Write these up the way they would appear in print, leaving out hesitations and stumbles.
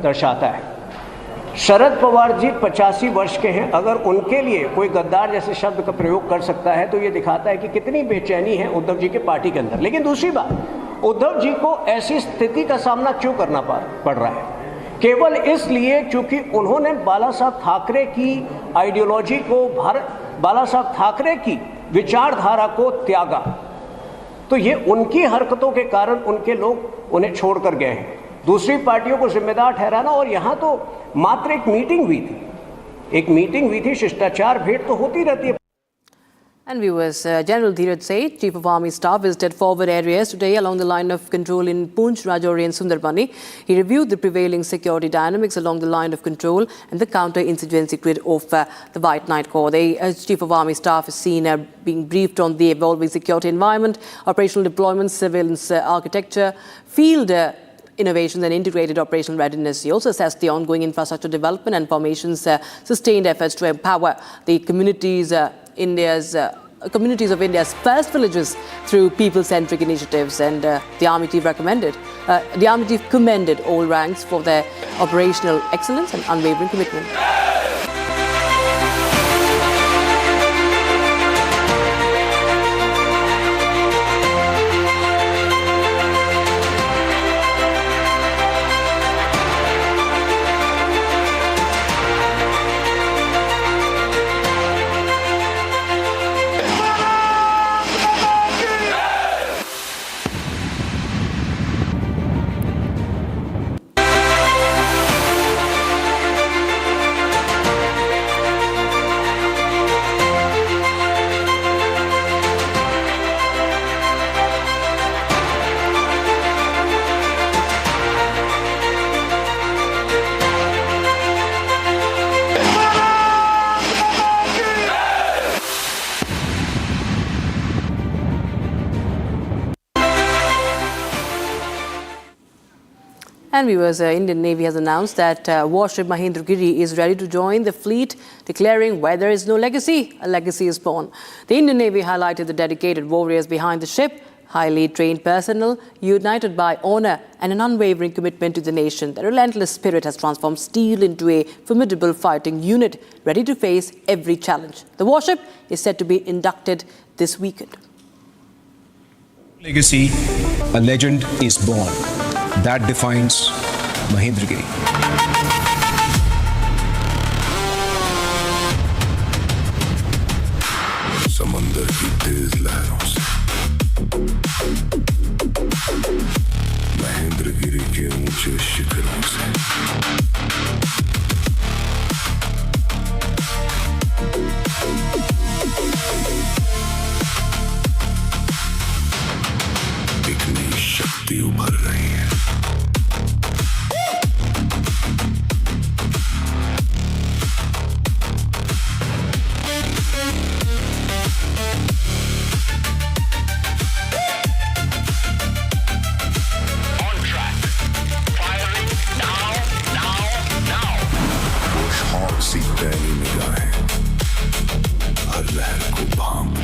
दर्शाता है। शरद पवार जी 85 वर्ष के हैं, अगर उनके लिए कोई गद्दार जैसे शब्द का प्रयोग कर सकता है तो ये दिखाता है कि कितनी बेचैनी है उद्धव जी के पार्टी के अंदर। लेकिन दूसरी बात, उद्धव जी को ऐसी स्थिति का सामना क्यों करना पड़ रहा है? केवल इसलिए क्योंकि उन्होंने बाला साहब ठाकरे की आइडियोलॉजी को, बाला साहब ठाकरे की विचारधारा को त्यागा। तो ये उनकी हरकतों के कारण उनके लोग उन्हें छोड़कर गए हैं। दूसरी पार्टियों को जिम्मेदार ठहराना, और यहाँ तो मात्र एक मीटिंग हुई थी, शिष्टाचार भेंट तो होती रहती है। And viewers, General Dheeraj Seth, Chief of Army Staff, visited forward areas today along the line of control in Poonch, Rajouri and Sundarbani. He reviewed the prevailing security dynamics along the line of control and the counter-insurgency grid of the White Night Corps. The Chief of Army Staff is seen being briefed on the evolving security environment, operational deployments, surveillance architecture, field innovations and integrated operational readiness. He also assessed the ongoing infrastructure development and formations sustained efforts to empower the communities of India's first villages through people-centric initiatives, and the Army Chief commended all ranks for their operational excellence and unwavering commitment. And viewers, Indian Navy has announced that warship Mahendragiri is ready to join the fleet, declaring where there is no legacy, a legacy is born. The Indian Navy highlighted the dedicated warriors behind the ship, highly trained personnel, united by honor and an unwavering commitment to the nation. Their relentless spirit has transformed steel into a formidable fighting unit, ready to face every challenge. The warship is set to be inducted this weekend. Legacy, a legend is born. That defines Mahendragiri. समंदर की तेज लहरों से महेंद्रगिरी के ऊंचे शिखरों से एक नई शक्ति उभर रही है। हर लहर को भांप,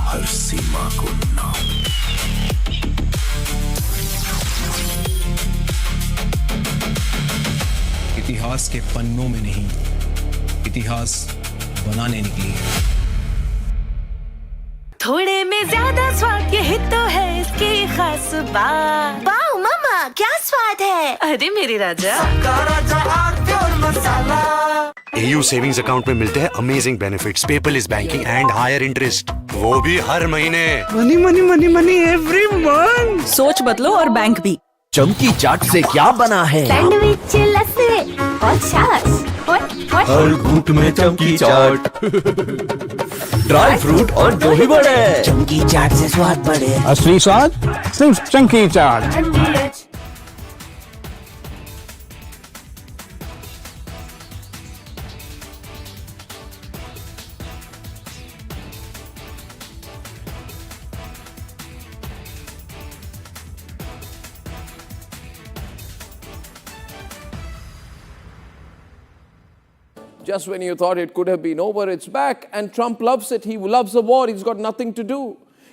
हर सीमा को नाप। इतिहास के पन्नों में नहीं, इतिहास बनाने निकली है। थोड़े में ज्यादा स्वाद, यही तो है इसकी खास बात। वाओ मामा, क्या स्वाद है? अरे मेरे राजा, AU सेविंग्स अकाउंट में मिलते हैं amazing benefits, paperless banking and higher interest, वो भी हर महीने। Money money money money every month. सोच बदलो और बैंक भी। चमकी चाट से क्या बना है? सैंडविच, लस्सी और छाछ। हर घूंट में चमकी चाट। ड्राई फ्रूट और दही बड़े। चमकी चाट से स्वाद बढ़े। असली स्वाद सिर्फ चमकी चाट। Just when you thought it could have been over, it's back. And Trump loves it. He loves the war. He's got nothing to do.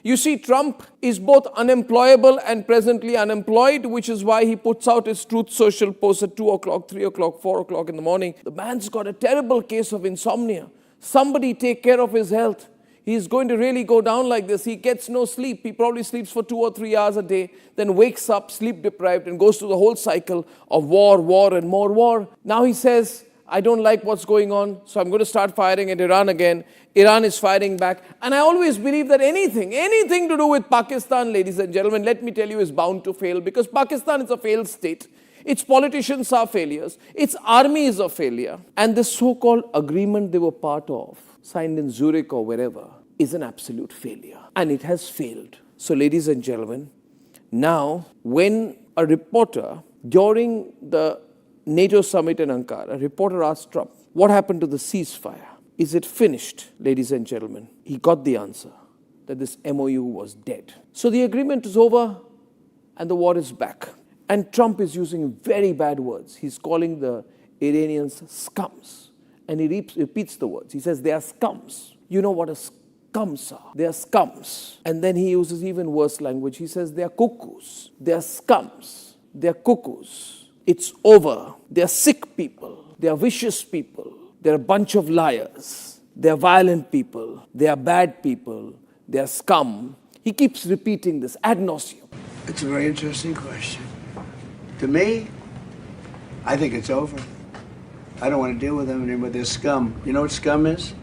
You see, Trump is both unemployable and presently unemployed, which is why he puts out his Truth Social post at 2 o'clock, 3 o'clock, 4 o'clock in the morning. The man's got a terrible case of insomnia. Somebody take care of his health. He's going to really go down like this. He gets no sleep. He probably sleeps for 2 or 3 hours a day, then wakes up sleep deprived and goes through the whole cycle of war, and more war. Now he says, I don't like what's going on, so I'm going to start firing at Iran again. Iran is firing back. And I always believe that anything to do with Pakistan, ladies and gentlemen, let me tell you, is bound to fail, because Pakistan is a failed state. Its politicians are failures. Its army is a failure. And this so-called agreement they were part of, signed in Zurich or wherever, is an absolute failure. And it has failed. So, ladies and gentlemen, now when a reporter during the NATO summit in Ankara, a reporter asked Trump, what happened to the ceasefire? Is it finished, ladies and gentlemen? He got the answer that this MOU was dead. So the agreement is over and the war is back. And Trump is using very bad words. He's calling the Iranians scums. And he repeats the words. He says they are scums. You know what a scums are? They are scums. And then he uses even worse language. He says they are cuckoos. They are scums. They are cuckoos. It's over. They are sick people. They are vicious people. They're a bunch of liars. They are violent people. They are bad people. They are scum. He keeps repeating this ad nauseum. It's a very interesting question. To me, I think it's over. I don't want to deal with them anymore. They're scum. You know what scum is?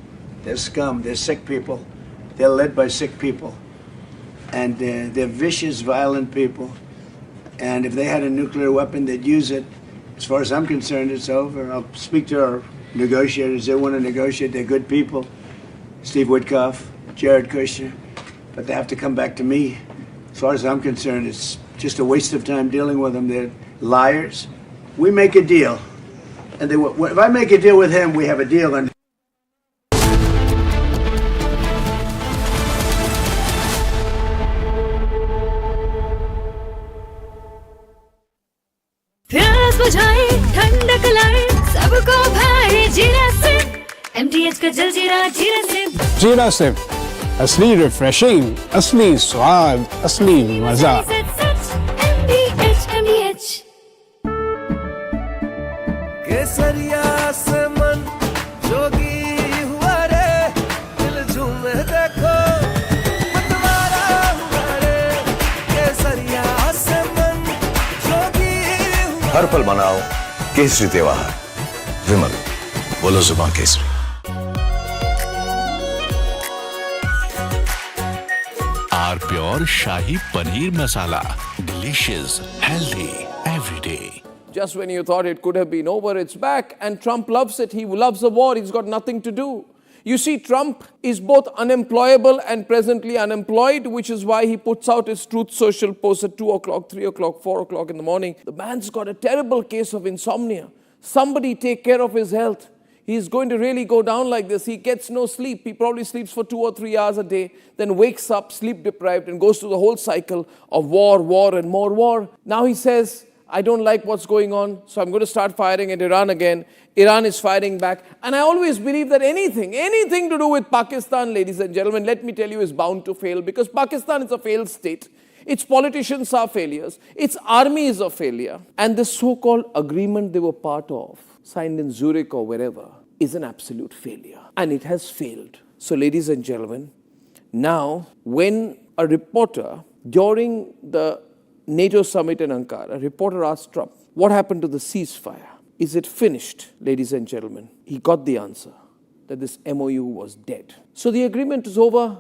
They're scum. They're sick people. They're led by sick people. And they're vicious, violent people. And if they had a nuclear weapon, they'd use it. As far as I'm concerned, it's over. I'll speak to our negotiators. They want to negotiate. They're good people. Steve Witkoff, Jared Kushner. But they have to come back to me. As far as I'm concerned, it's just a waste of time dealing with them. They're liars. We make a deal. And if I make a deal with him, we have a deal. And प्यास बुझाए ठंडक लाए सबको भाए जीरा से MTH का जलजीरा जीरा से जीरा से असली रिफ्रेशिंग असली स्वाद असली मजा MTH केसरिया से मन जोगी हुआ रे दिल झूमे देखो मतवारा हुआ रे केसरिया से मन जोगी हर पल मनाओ केसरी त्योहार विमल बोलो जुबान केसरी R pure shahi paneer masala delicious healthy everyday Just when you thought it could have been over, it's back. And Trump loves it. He loves the war. He's got nothing to do. You see, Trump is both unemployable and presently unemployed, which is why he puts out his Truth Social post at 2 o'clock, 3 o'clock, 4 o'clock in the morning. The man's got a terrible case of insomnia. Somebody take care of his health. He's going to really go down like this. He gets no sleep. He probably sleeps for 2 or 3 hours a day, then wakes up sleep deprived and goes through the whole cycle of war, and more war. Now he says, I don't like what's going on, so I'm going to start firing at Iran again. Iran is firing back. And I always believe that anything to do with Pakistan, ladies and gentlemen, let me tell you, is bound to fail, because Pakistan is a failed state. Its politicians are failures. Its army is a failure. And this so-called agreement they were part of, signed in Zurich or wherever, is an absolute failure. And it has failed. So, ladies and gentlemen, now when a reporter during the NATO summit in Ankara, a reporter asked Trump, what happened to the ceasefire? Is it finished, ladies and gentlemen? He got the answer that this MOU was dead. So the agreement is over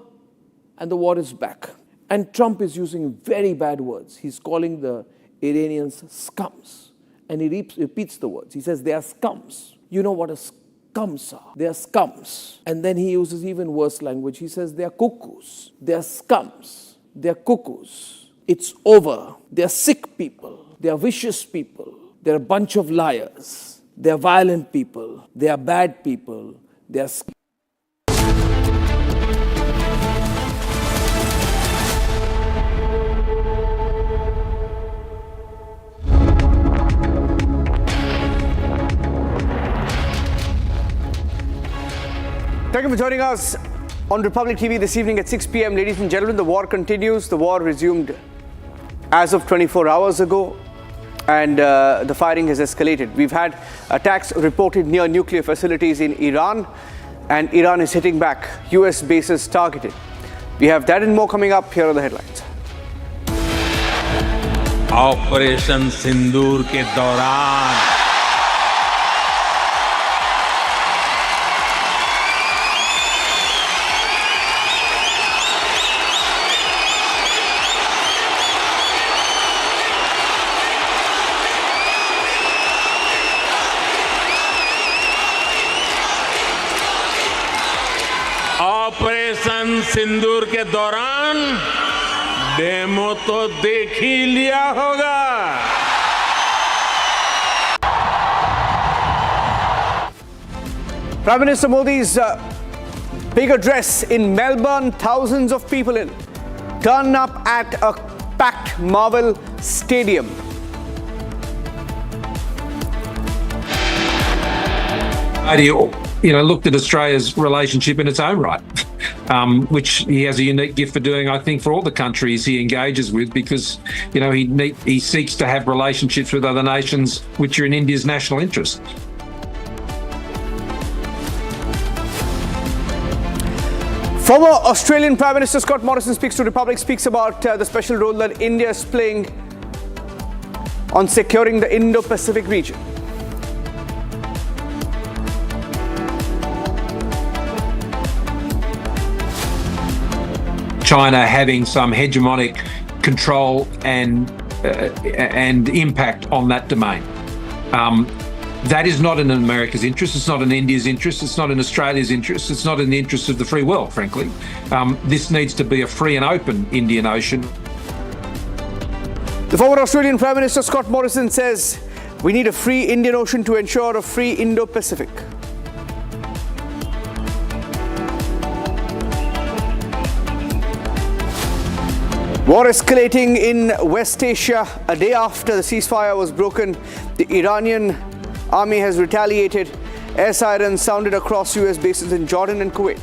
and the war is back. And Trump is using very bad words. He's calling the Iranians scums. And he repeats the words. He says they are scums. You know what a scums are? They are scums. And then he uses even worse language. He says they are cuckoos. They are scums. They are cuckoos. It's over. They are sick people. They are vicious people. They're a bunch of liars. They are violent people. They are bad people. They are Thank you for joining us. On Republic TV this evening at 6 p.m. Ladies and gentlemen, the war continues. The war resumed as of 24 hours ago, and the fighting has escalated. We've had attacks reported near nuclear facilities in Iran, and Iran is hitting back. US bases targeted. We have that and more coming up. Here are the headlines. Operation Sindoor के दौरान operation Sindoor के दौरान demo तो देख ही लिया होगा। Prime Minister Modi's big address in Melbourne, thousands of people turn up at a packed Marvel Stadium. Looked at Australia's relationship in its own right, which he has a unique gift for doing, I think, for all the countries he engages with, because, he seeks to have relationships with other nations which are in India's national interest. Former Australian Prime Minister Scott Morrison speaks to Republic, speaks about the special role that India is playing on securing the Indo-Pacific region. China having some hegemonic control and impact on that domain. That is not in America's interest, it's not in India's interest, it's not in Australia's interest, it's not in the interest of the free world, frankly. This needs to be a free and open Indian Ocean. The former Australian Prime Minister Scott Morrison says we need a free Indian Ocean to ensure a free Indo-Pacific. War escalating in West Asia. A day after the ceasefire was broken, the Iranian army has retaliated. Air sirens sounded across US bases in Jordan and Kuwait.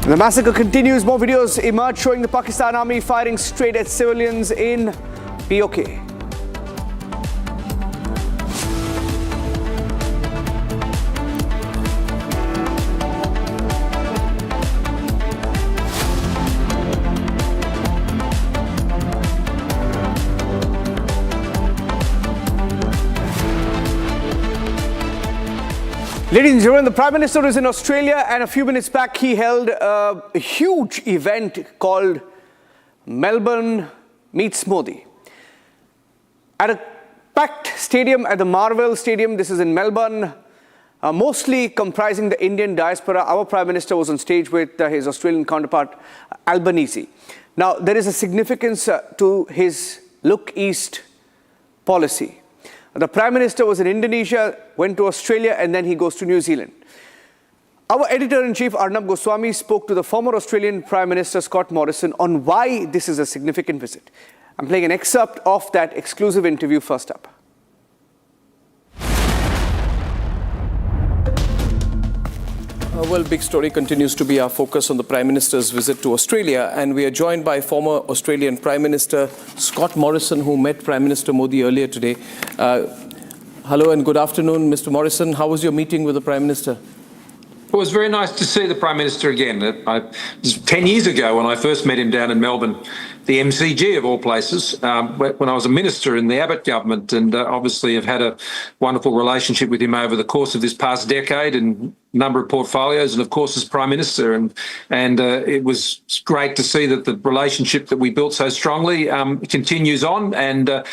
The massacre continues. More videos emerge showing the Pakistan army firing straight at civilians in POK. Ladies and gentlemen, the Prime Minister is in Australia, and a few minutes back he held a huge event called Melbourne Meets Modi. At a packed stadium at the Marvel Stadium, this is in Melbourne, mostly comprising the Indian diaspora. Our Prime Minister was on stage with his Australian counterpart, Albanese. Now, there is a significance to his Look East policy. The Prime Minister was in Indonesia, went to Australia, and then he goes to New Zealand. Our editor-in-chief, Arnab Goswami, spoke to the former Australian Prime Minister, Scott Morrison, on why this is a significant visit. I'm playing an excerpt of that exclusive interview first up. Well, big story continues to be our focus on the Prime Minister's visit to Australia, and we are joined by former Australian Prime Minister Scott Morrison, who met Prime Minister Modi earlier today. Hello and good afternoon, Mr. Morrison. How was your meeting with the Prime Minister? It was very nice to see the Prime Minister again. It was 10 years ago when I first met him down in Melbourne, the MCG of all places, when I was a minister in the Abbott government, and obviously have had a wonderful relationship with him over the course of this past decade and number of portfolios, and of course as Prime Minister. And it was great to see that the relationship that we built so strongly continues on, and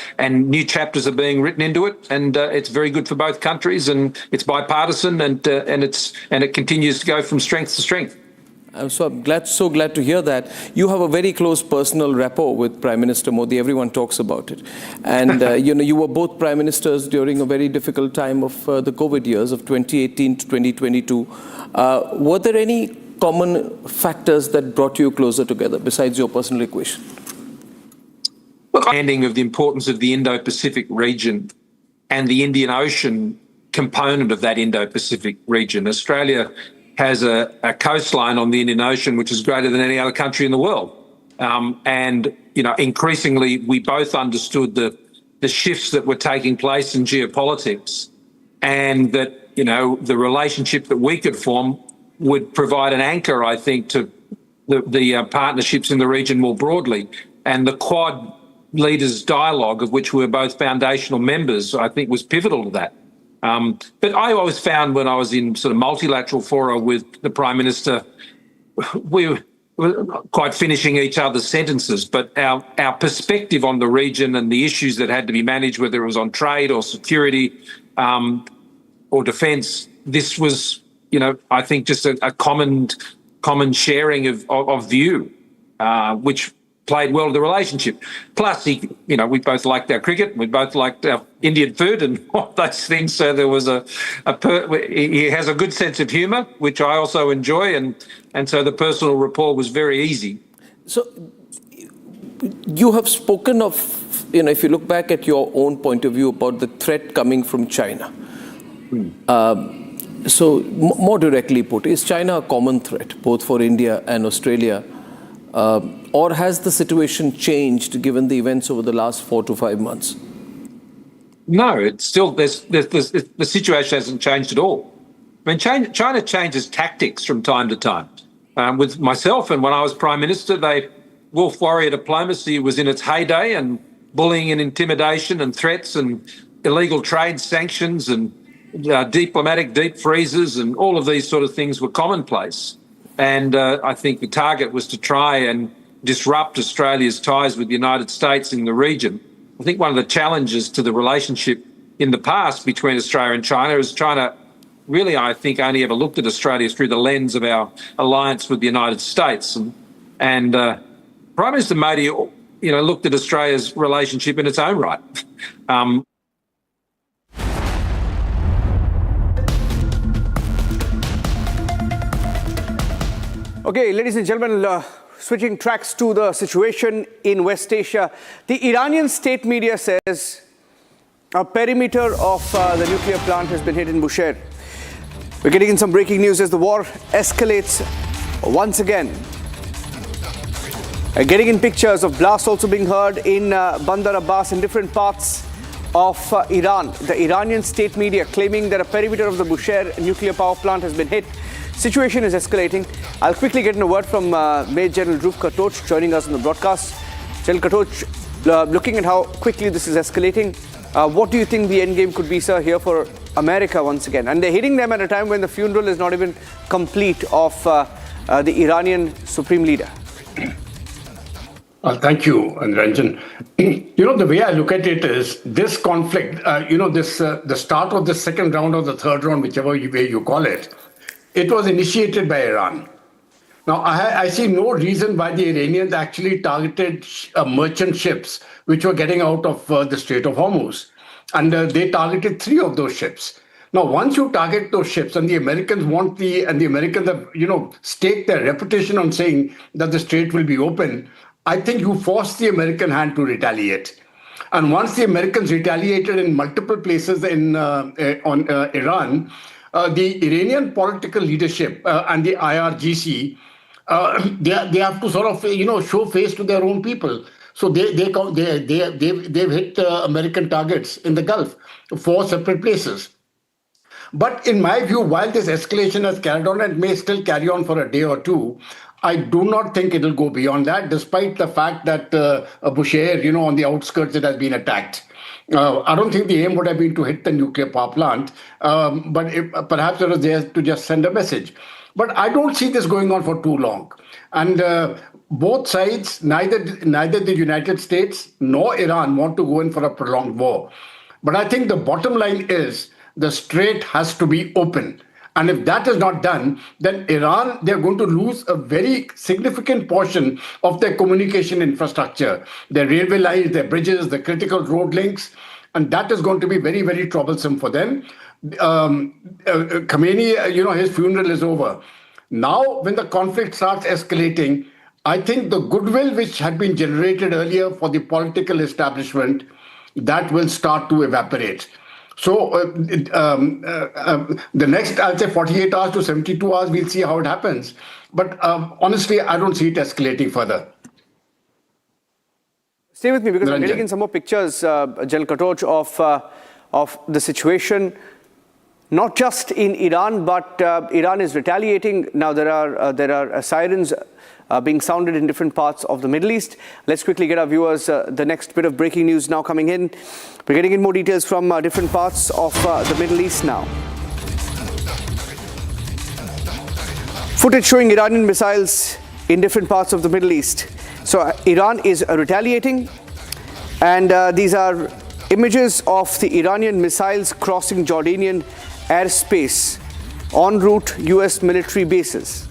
new chapters are being written into it, and it's very good for both countries, and it's bipartisan, and it continues to go from strength to strength. I'm so glad to hear that. You have a very close personal rapport with Prime Minister Modi. Everyone talks about it. And, you were both Prime Ministers during a very difficult time of the COVID years of 2018 to 2022. Were there any common factors that brought you closer together besides your personal equation? Understanding of the importance of the Indo-Pacific region and the Indian Ocean component of that Indo-Pacific region. Australia has a coastline on the Indian Ocean which is greater than any other country in the world. And, you know, increasingly we both understood the shifts that were taking place in geopolitics, and that, you know, the relationship that we could form would provide an anchor, I think, to the partnerships in the region more broadly. And the Quad leaders dialogue, of which we were both foundational members, I think was pivotal to that. But I always found when I was in sort of multilateral fora with the Prime Minister, we were quite finishing each other's sentences, but our perspective on the region and the issues that had to be managed, whether it was on trade or security or defence, this was, you know, I think just a common sharing of view, which played well to the relationship. Plus, we both liked our cricket, we both liked our Indian food and all those things. So there was he has a good sense of humour, which I also enjoy, and so the personal rapport was very easy. So you have spoken of, you know, if you look back at your own point of view about the threat coming from China. So more directly put, is China a common threat both for India and Australia? Or has the situation changed given the events over the last 4 to 5 months? No, it's still, the situation hasn't changed at all. I mean, China changes tactics from time to time. With myself, and when I was Prime Minister, wolf warrior diplomacy was in its heyday, and bullying and intimidation and threats and illegal trade sanctions and diplomatic deep freezes and all of these sort of things were commonplace. And I think the target was to try and disrupt Australia's ties with the United States in the region. I think one of the challenges to the relationship in the past between Australia and China is China really, I think, only ever looked at Australia through the lens of our alliance with the United States. And Prime Minister Modi, you know, looked at Australia's relationship in its own right. Okay, ladies and gentlemen, switching tracks to the situation in West Asia. The Iranian state media says a perimeter of the nuclear plant has been hit in Bushehr. We're getting in some breaking news as the war escalates once again. Getting in pictures of blasts also being heard in Bandar Abbas in different parts of Iran. The Iranian state media claiming that a perimeter of the Bushehr nuclear power plant has been hit. Situation is escalating. I'll quickly get in a word from Major General Dhruv Katoch joining us on the broadcast. General Katoch, looking at how quickly this is escalating, what do you think the endgame could be, sir, here for America once again? And they're hitting them at a time when the funeral is not even complete of the Iranian supreme leader. Thank you, Ranjan. You know, the way I look at it is this conflict, the start of the second round or the third round, whichever way you call it, it was initiated by Iran. Now, I see no reason why the Iranians actually targeted merchant ships which were getting out of the Strait of Hormuz. And they targeted 3 of those ships. Now, once you target those ships, and the Americans have, staked their reputation on saying that the strait will be open, I think you force the American hand to retaliate. And once the Americans retaliated in multiple places on Iran, the Iranian political leadership and the IRGC, they have to sort of, show face to their own people. So they've hit American targets in the Gulf, 4 separate places. But in my view, while this escalation has carried on and may still carry on for a day or two, I do not think it will go beyond that, despite the fact that Bushehr, on the outskirts, it has been attacked. I don't think the aim would have been to hit the nuclear power plant, but perhaps it was there to just send a message. But I don't see this going on for too long. And both sides, neither the United States nor Iran want to go in for a prolonged war. But I think the bottom line is the strait has to be open. And if that is not done, then Iran, they're going to lose a very significant portion of their communication infrastructure, their railway lines, their bridges, the critical road links. And that is going to be very, very troublesome for them. Khamenei, his funeral is over. Now, when the conflict starts escalating, I think the goodwill which had been generated earlier for the political establishment, that will start to evaporate. So the next, I'll say 48 hours to 72 hours, we'll see how it happens. But honestly, I don't see it escalating further. Stay with me because I'm getting in some more pictures, General Katoch, of the situation, not just in Iran, but Iran is retaliating. Now there are sirens being sounded in different parts of the Middle East. Let's quickly get our viewers the next bit of breaking news now coming in. We're getting in more details from different parts of the Middle East now. Footage showing Iranian missiles in different parts of the Middle East. So Iran is retaliating, and these are images of the Iranian missiles crossing Jordanian airspace en route US military bases.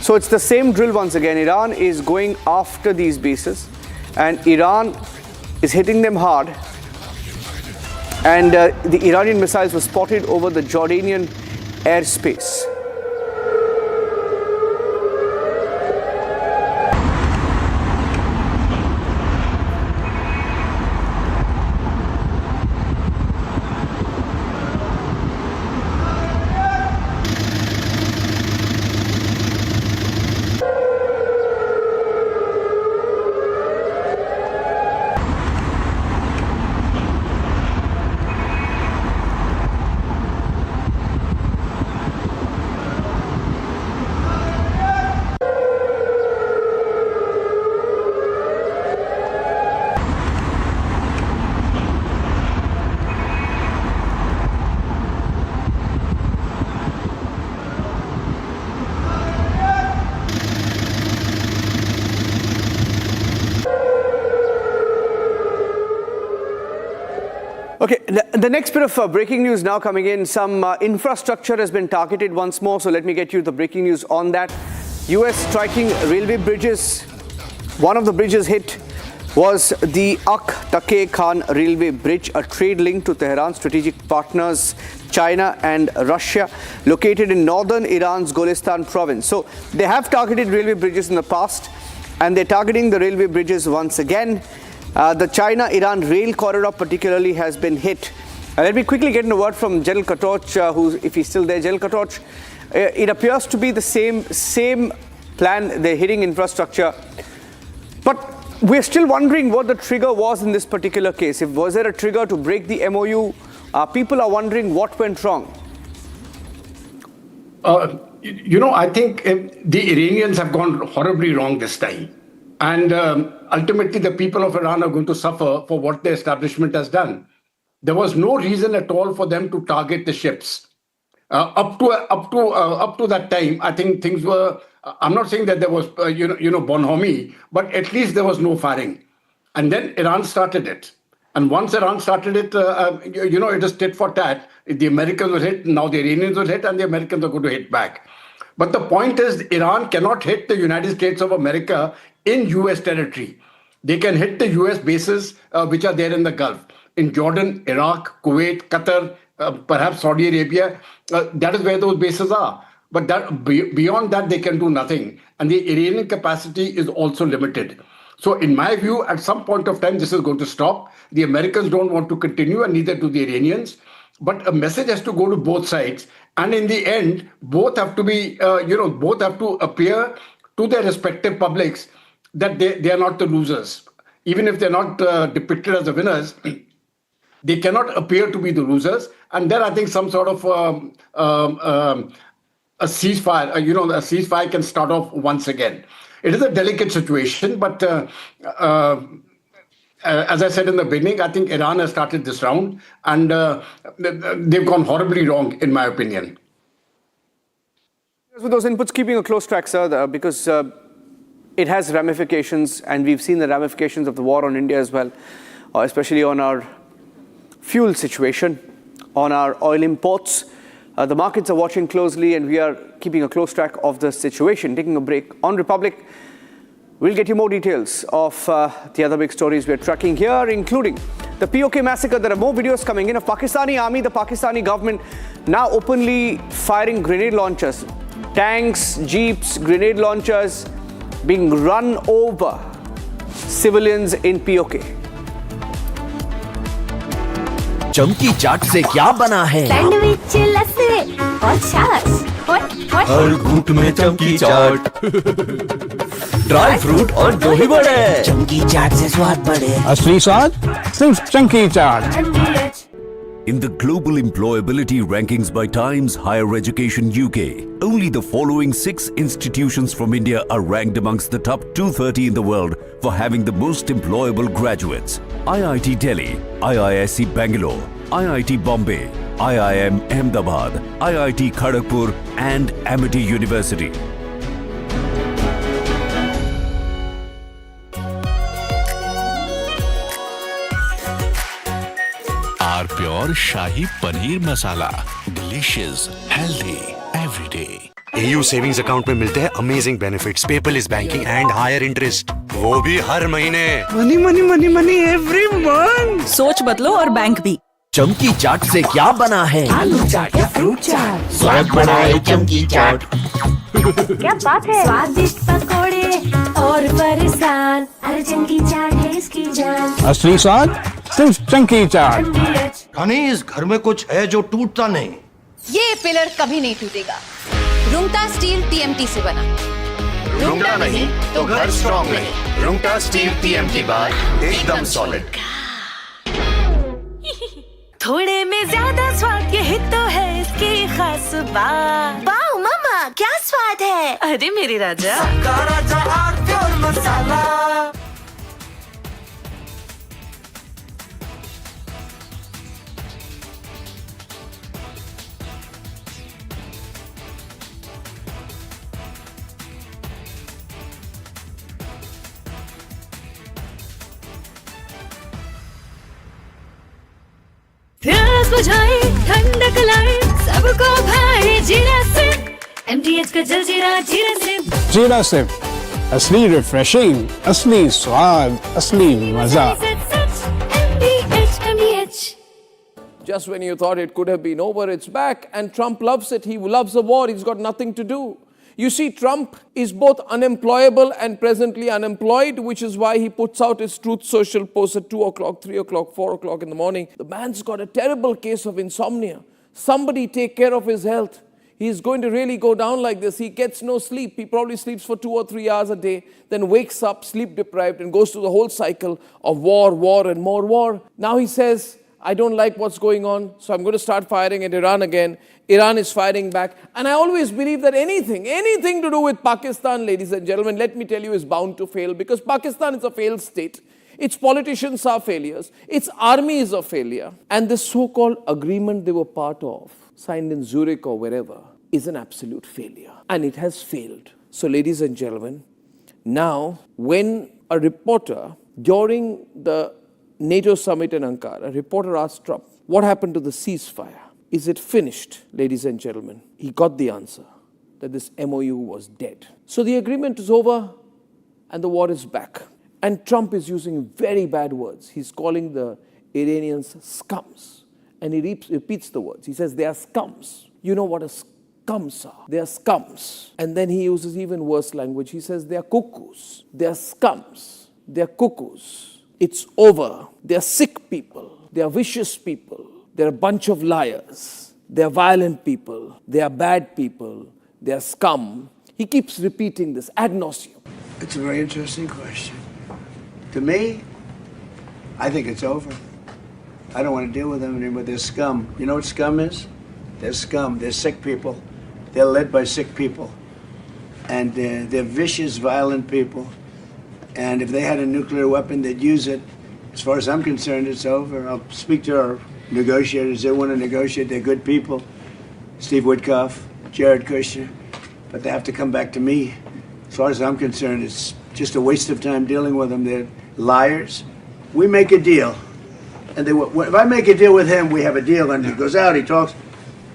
So it's the same drill once again. Iran is going after these bases, and Iran is hitting them hard. And the Iranian missiles were spotted over the Jordanian airspace. Okay, the next bit of breaking news now coming in. Some infrastructure has been targeted once more, so let me get you the breaking news on that. US striking railway bridges. One of the bridges hit was the Ak-Take Khan railway bridge, a trade link to Tehran's strategic partners China and Russia, located in northern Iran's Golestan province. So they have targeted railway bridges in the past, and they're targeting the railway bridges once again. The China-Iran rail corridor particularly has been hit. Let me quickly get in a word from General Katoch, who, if he's still there, General Katoch, it appears to be the same plan. They're hitting infrastructure. But we're still wondering what the trigger was in this particular case. Was there a trigger to break the MOU? People are wondering what went wrong. I think the Iranians have gone horribly wrong this time. And ultimately, the people of Iran are going to suffer for what the establishment has done. There was no reason at all for them to target the ships. Up to that time, I think things were. I'm not saying that there was, bonhomie, but at least there was no firing. And then Iran started it. And once Iran started it, it is tit for tat. The Americans were hit, now the Iranians were hit, and the Americans are going to hit back. But the point is, Iran cannot hit the United States of America in US territory. They can hit the US bases which are there in the Gulf, in Jordan, Iraq, Kuwait, Qatar, perhaps Saudi Arabia. That is where those bases are. But beyond that, they can do nothing. And the Iranian capacity is also limited. So in my view, at some point of time, this is going to stop. The Americans don't want to continue, and neither do the Iranians. But a message has to go to both sides. And in the end, both have to be, both have to appear to their respective publics that they are not the losers. Even if they're not depicted as the winners, they cannot appear to be the losers. And then I think some sort of a ceasefire, a ceasefire can start off once again. It is a delicate situation, but as I said in the beginning, I think Iran has started this round, and they've gone horribly wrong, in my opinion. With those inputs, keeping a close track, sir, because it has ramifications, and we've seen the ramifications of the war on India as well, especially on our fuel situation, on our oil imports. The markets are watching closely, and we are keeping a close track of the situation. Taking a break on Republic, we'll get you more details of the other big stories we're tracking here, including the POK massacre. There are more videos coming in of Pakistani army, the Pakistani government now openly firing grenade launchers. Tanks, jeeps, grenade launchers being run over civilians in POK. चमकी चाट से क्या बना है? Sandwich लस्सी और छाछ हर घूंट में चमकी चाट। ड्राई फ्रूट और दही बड़े। चमकी चाट से स्वाद बढ़े। असली स्वाद सिर्फ चमकी चाट। In the global employability rankings by Times Higher Education UK, only the following 6 institutions from India are ranked amongst the top 230 in the world for having the most employable graduates. IIT Delhi, IISc Bangalore, IIT Bombay, IIM Ahmedabad, IIT Kharagpur and Amity University. R pure shahi paneer masala, delicious, healthy everyday. AU savings account में मिलते हैं amazing benefits, paperless banking and higher interest, वो भी हर महीने। Money money money money every month. सोच बदलो और बैंक भी। चमकी चाट से क्या बना है? आलू चाट या फ्रूट चाट, स्वाद बढ़ाए चमकी चाट। क्या बात है, स्वादिष्ट पकोड़े और फरसान, अरे चमकी चाट है इसकी जान। असली स्वाद सिर्फ चमकी चाट। रानी, इस घर में कुछ है जो टूटता नहीं। ये पिलर कभी नहीं टूटेगा। रुंगटा स्टील TMT से बना। रुंगटा नहीं तो घर स्ट्रॉन्ग नहीं। रुंगटा स्टील TMT बार एकदम सॉलिड। थोड़े में ज्यादा स्वाद, यही तो है इसकी खास बात। वाओ मामा, क्या स्वाद है। अरे मेरे राजा, राजा आर प्योर मसाला। प्यास बुझाए, ठंडक लाए, सबको भाए जीरा से। MTH का जलजीरा जीरा से। जीरा से असली रिफ्रेशिंग, असली स्वाद, असली मजा। MTH। Just when you thought it could have been over, it's back. And Trump loves it. He loves the war. He's got nothing to do. You see, Trump is both unemployable and presently unemployed, which is why he puts out his Truth Social post at 2 o'clock, 3 o'clock, 4 o'clock in the morning. The man's got a terrible case of insomnia. Somebody take care of his health. He's going to really go down like this. He gets no sleep. He probably sleeps for 2 or 3 hours a day, then wakes up sleep deprived and goes through the whole cycle of war, and more war. Now he says, I don't like what's going on, so I'm going to start firing at Iran again. Iran is firing back. And I always believe that anything to do with Pakistan, ladies and gentlemen, let me tell you, is bound to fail, because Pakistan is a failed state. Its politicians are failures. Its army is a failure. And this so-called agreement they were part of, signed in Zurich or wherever, is an absolute failure. And it has failed. So, ladies and gentlemen, now when a reporter during the NATO summit in Ankara, a reporter asked Trump, what happened to the ceasefire? Is it finished, ladies and gentlemen? He got the answer, that this MOU was dead. So the agreement is over and the war is back. And Trump is using very bad words. He's calling the Iranians scums. And he repeats the words. He says they are scums. You know what a scums are. They are scums. And then he uses even worse language. He says they are cuckoos. They are scums. They are cuckoos. It's over. They are sick people. They are vicious people. They're a bunch of liars. They are violent people. They are bad people. They are scum. He keeps repeating this ad nauseum. It's a very interesting question. To me, I think it's over. I don't want to deal with them anymore. They're scum. You know what scum is? They're scum. They're sick people. They're led by sick people. And they're vicious, violent people. And if they had a nuclear weapon, they'd use it. As far as I'm concerned, it's over. I'll speak to our negotiators. They want to negotiate. They're good people. Steve Witkoff, Jared Kushner. But they have to come back to me. As far as I'm concerned, it's just a waste of time dealing with them. They're liars. We make a deal. And if I make a deal with him, we have a deal. And he goes out, he talks.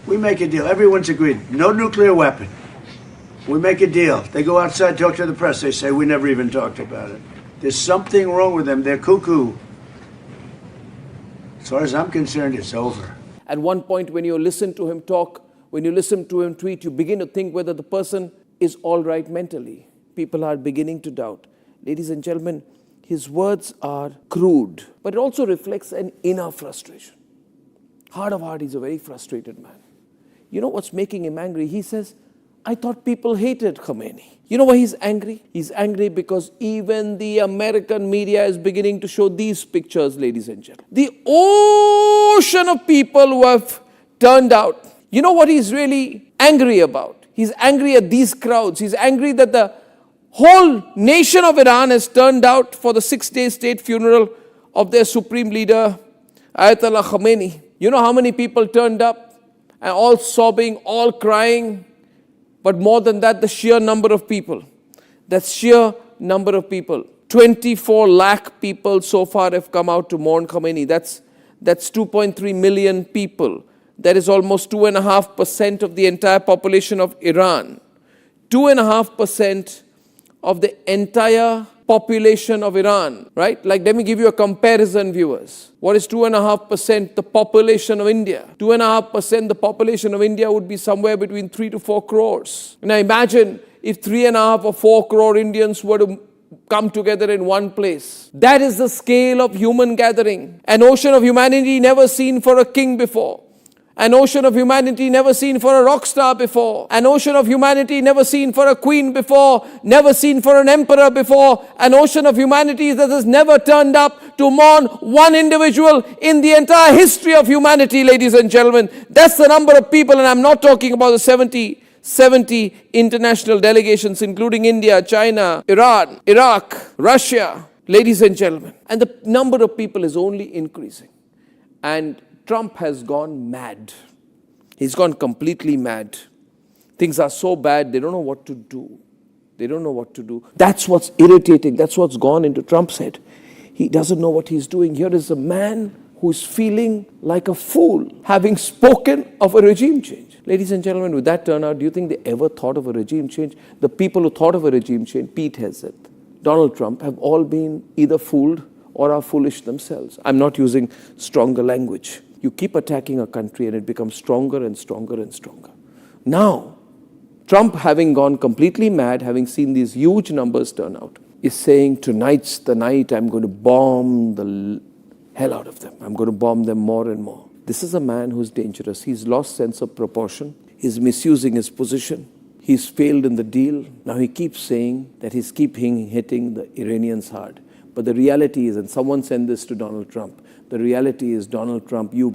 We make a deal. Everyone's agreed. No nuclear weapon. We make a deal. They go outside, talk to the press. They say, we never even talked about it. There's something wrong with them. They're cuckoo. As far as I'm concerned, it's over. At one point, when you listen to him talk, when you listen to him tweet, you begin to think whether the person is all right mentally. People are beginning to doubt. Ladies and gentlemen, his words are crude, but it also reflects an inner frustration. Heart of heart, he's a very frustrated man. You know what's making him angry? He says, I thought people hated Khomeini. You know why he's angry? He's angry because even the American media is beginning to show these pictures, ladies and gentlemen. The ocean of people who have turned out. You know what he's really angry about? He's angry at these crowds. He's angry that the whole nation of Iran has turned out for the 6-day state funeral of their supreme leader, Ayatollah Khomeini. You know how many people turned up? And all sobbing, all crying. But more than that, the sheer number of people. That sheer number of people. 24 lakh people so far have come out to mourn Khomeini. That's 2.3 million people. That is almost 2.5% of the entire population of Iran. 2.5% of the entire population of Iran, right? Like, let me give you a comparison, viewers. What is 2.5% the population of India? 2.5% the population of India would be somewhere between 3 to 4 crores. Now imagine if 3.5 or 4 crore Indians were to come together in one place. That is the scale of human gathering. An ocean of humanity never seen for a king before. An ocean of humanity never seen for a rock star before. An ocean of humanity never seen for a queen before. Never seen for an emperor before. An ocean of humanity that has never turned up to mourn one individual in the entire history of humanity, ladies and gentlemen. That's the number of people, and I'm not talking about the 70 international delegations, including India, China, Iran, Iraq, Russia, ladies and gentlemen. And the number of people is only increasing. And Trump has gone mad. He's gone completely mad. Things are so bad, they don't know what to do. They don't know what to do. That's what's irritating. That's what's gone into Trump's head. He doesn't know what he's doing. Here is a man who's feeling like a fool, having spoken of a regime change. Ladies and gentlemen, with that turnout, do you think they ever thought of a regime change? The people who thought of a regime change, Pete Hegseth, Donald Trump, have all been either fooled or are foolish themselves. I'm not using stronger language. You keep attacking a country and it becomes stronger and stronger and stronger. Now, Trump, having gone completely mad, having seen these huge numbers turn out, is saying, tonight's the night I'm going to bomb the hell out of them. I'm going to bomb them more and more. This is a man who's dangerous. He's lost sense of proportion. He's misusing his position. He's failed in the deal. Now he keeps saying that he's keeping hitting the Iranians hard. But the reality is, and someone sent this to Donald Trump, the reality is, Donald Trump, you...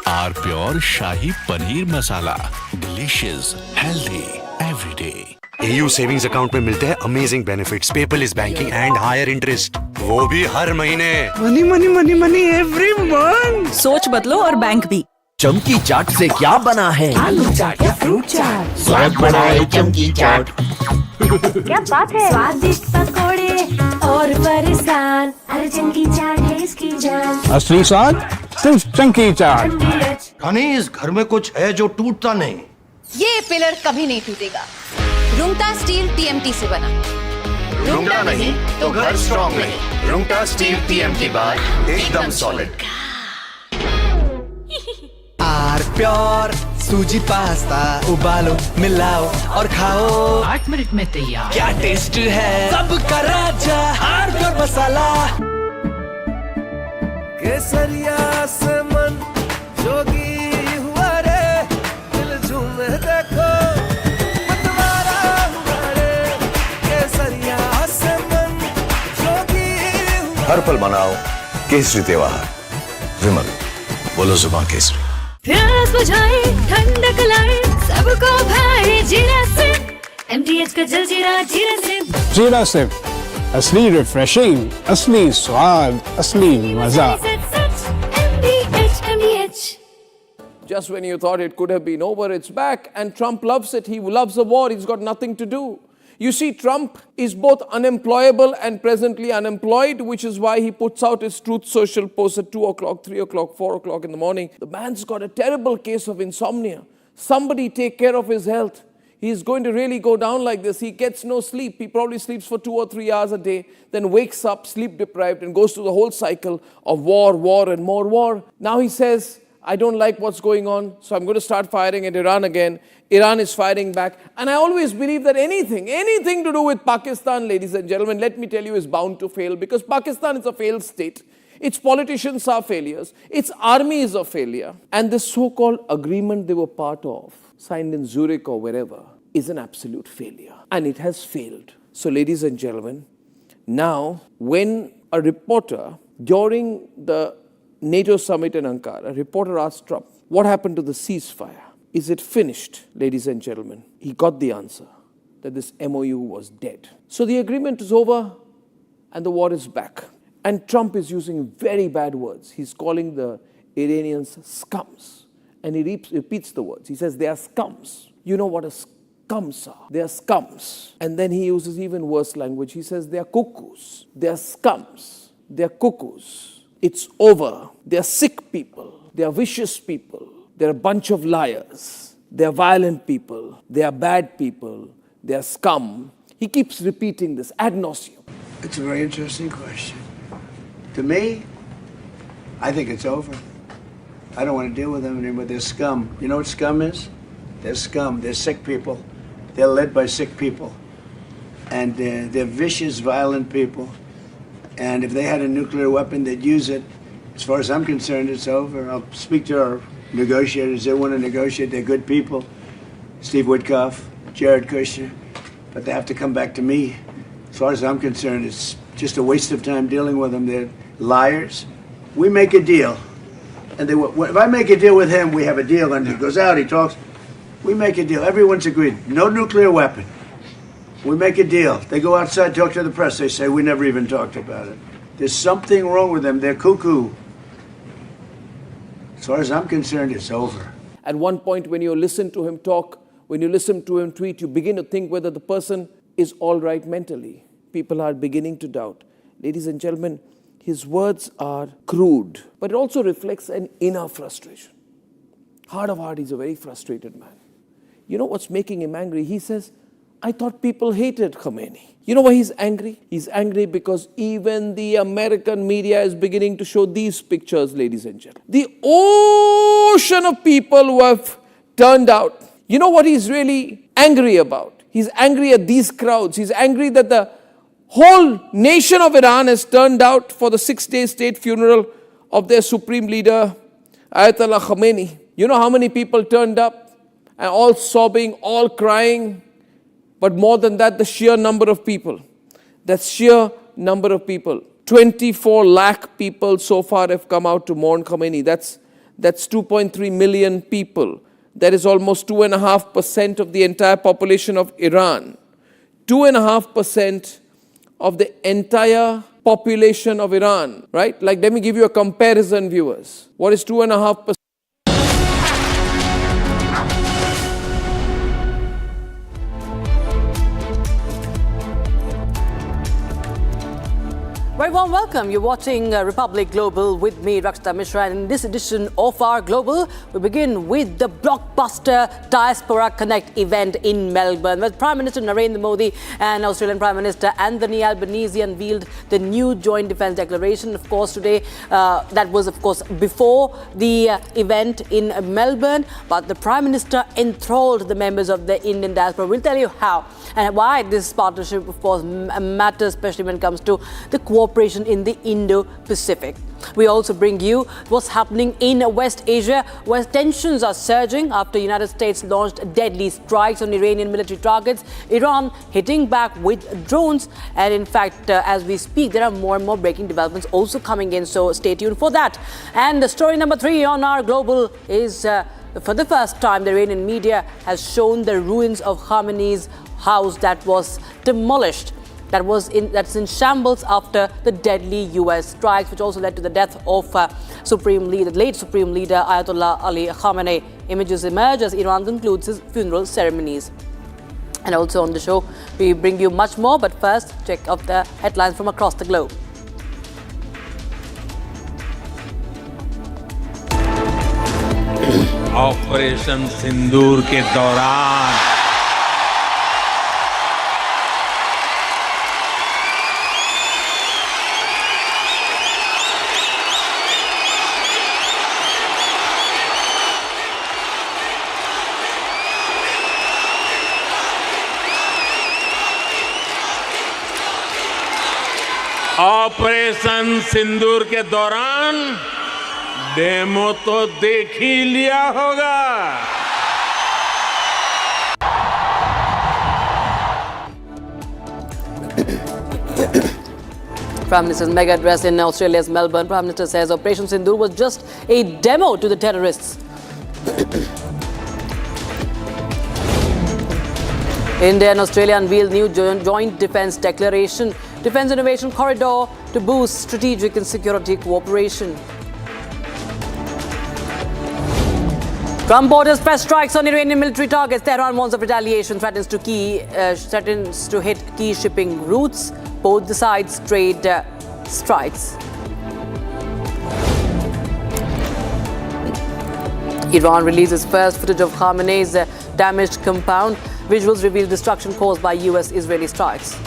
Our Pure Shahi Paneer Masala. Delicious, healthy, every day. AU savings account में मिलते हैं amazing benefits, paperless banking and higher interest, वो भी हर महीने। Money money money money every month. सोच बदलो और बैंक भी। चमकी चाट से क्या बना है? आलू चाट या फ्रूट चाट, स्वाद बढ़ाए चमकी चाट। क्या बात है? स्वादिष्ट पकोड़े और फरसान, अरे चमकी चाट है इसकी जान। असली स्वाद सिर्फ चमकी चाट। हनी, इस घर में कुछ है जो टूटता नहीं। ये पिलर कभी नहीं टूटेगा। रुंगटा स्टील टीएमटी से बना। रुंगटा नहीं तो घर स्ट्रॉन्ग नहीं। रुंगटा स्टील टीएमटी बार एकदम सॉलिड। आर प्योर सूजी पास्ता, उबालो मिलाओ और खाओ, 8 मिनट में तैयार। क्या टेस्ट है, सबका राजा आर प्योर मसाला। केसरिया से मन जोगी हुआ रे, दिल झूमे देखो मतवारा हुआ रे। केसरिया से मन जोगी हुआ। हर पल मनाओ केसरी त्योहार। विमल, बोलो जुबान केसरी। प्यास बुझाए ठंडक लाए सबको भाए जीरा से, MTH का जलजीरा जीरा से। जीरा से असली रिफ्रेशिंग, असली स्वाद, असली मजा। Just when you thought it could have been over, it's back, and Trump loves it. He loves the war. He's got nothing to do. You see, Trump is both unemployable and presently unemployed, which is why he puts out his Truth Social posts at 2 o'clock, 3 o'clock, 4 o'clock in the morning. The man's got a terrible case of insomnia. Somebody take care of his health. he's going to really go down like this. He gets no sleep. He probably sleeps for 2 or 3 hours a day, then wakes up sleep deprived and goes through the whole cycle of war, and more war. Now he says, I don't like what's going on, so I'm going to start firing at Iran again. Iran is fighting back. And I always believe that anything to do with Pakistan, ladies and gentlemen, let me tell you, is bound to fail, because Pakistan is a failed state. Its politicians are failures. Its army is a failure. And this so-called agreement they were part of, signed in Zurich or wherever, is an absolute failure. And it has failed. So, ladies and gentlemen, now when a reporter during the NATO summit in Ankara, a reporter asked Trump, what happened to the ceasefire? Is it finished, ladies and gentlemen? He got the answer that this MOU was dead. So the agreement is over and the war is back. And Trump is using very bad words. He's calling the Iranians scums. And he repeats the words. He says they are scums. You know what a scums are? They are scums. And then he uses even worse language. He says they are cuckoos. They are scums. They are cuckoos. It's over. They are sick people. They are vicious people. They're a bunch of liars. They are violent people. They are bad people. They are scum. He keeps repeating this ad nauseum. It's a very interesting question. To me, I think it's over. I don't want to deal with them anymore. They're scum. You know what scum is? They're scum. They're sick people. They're led by sick people. And they're vicious, violent people. And if they had a nuclear weapon, they'd use it. As far as I'm concerned, it's over. I'll speak to our negotiators. They want to negotiate. They're good people. Steve Witkoff, Jared Kushner. But they have to come back to me. As far as I'm concerned, it's just a waste of time dealing with them. They're liars. We make a deal. And if I make a deal with him, we have a deal. And he goes out, he talks. We make a deal. Everyone's agreed. No nuclear weapon. We make a deal. They go outside, talk to the press. They say, we never even talked about it. There's something wrong with them. They're cuckoo. As far as I'm concerned, it's over. At one point, when you listen to him talk, when you listen to him tweet, you begin to think whether the person is all right mentally. People are beginning to doubt. Ladies and gentlemen, his words are crude, but it also reflects an inner frustration. Heart of heart, he's a very frustrated man. You know what's making him angry? He says, I thought people hated Khomeini. You know why he's angry? He's angry because even the American media is beginning to show these pictures, ladies and gentlemen. The ocean of people who have turned out. You know what he's really angry about? He's angry at these crowds. He's angry that the whole nation of Iran has turned out for the 6-day state funeral of their supreme leader, Ayatollah Khomeini. You know how many people turned up? And all sobbing, all crying. But more than that, the sheer number of people. That sheer number of people. 24 lakh people so far have come out to mourn Khomeini. That's 2.3 million people. That is almost 2.5% of the entire population of Iran. 2.5% of the entire population of Iran, right? Like, let me give you a comparison, viewers. What is 2.5%? Very warm welcome. You're watching Republic Global with me, Rakshita Mishra. And in this edition of our Global, we begin with the blockbuster Diaspora Connect event in Melbourne, where Prime Minister Narendra Modi and Australian Prime Minister Anthony Albanese unveiled the new Joint Defence Declaration. Of course, today, that was, of course, before the event in Melbourne. But the Prime Minister enthralled the members of the Indian diaspora. We'll tell you how and why this partnership, of course, matters, especially when it comes to the cooperation in the Indo-Pacific. We also bring you what's happening in West Asia, where tensions are surging after the United States launched deadly strikes on Iranian military targets, Iran hitting back with drones. And in fact, as we speak, there are more and more breaking developments also coming in, so stay tuned for that. And the story number 3 on our Global is, for the first time, the Iranian media has shown the ruins of Khamenei's house that was demolished. That's in shambles after the deadly US strikes, which also led to the death of late Supreme Leader Ayatollah Ali Khamenei. Images emerge as Iran concludes his funeral ceremonies. And also on the show, we bring you much more, but first, check out the headlines from across the globe. Operation Sindoor के दौरान operation Sindoor के दौरान demo तो देख ही लिया होगा। Prime Minister's mega address in Australia's Melbourne. Prime Minister says Operation Sindoor was just a demo to the terrorists. India and Australia unveil new joint defence declaration, defence innovation corridor to boost strategic and security cooperation. Trump orders fresh strikes on Iranian military targets. Tehran warns of retaliation, threatens to hit key shipping routes. Both the sides trade strikes. Iran releases first footage of Khamenei's damaged compound. Visuals reveal destruction caused by US-Israeli strikes.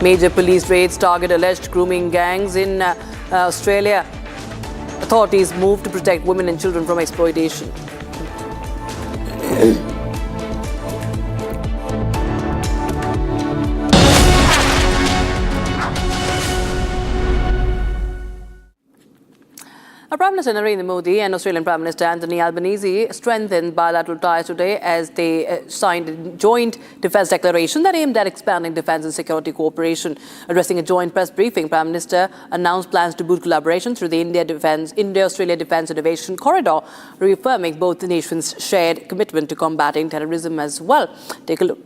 Major police raids target alleged grooming gangs in Australia. Authorities move to protect women and children from exploitation. Prime Minister Narendra Modi and Australian Prime Minister Anthony Albanese strengthened bilateral ties today as they signed a joint defence declaration that aimed at expanding defence and security cooperation. Addressing a joint press briefing, Prime Minister announced plans to boost collaboration through the India-Australia Defence Innovation Corridor, reaffirming both the nations' shared commitment to combating terrorism as well. Take a look.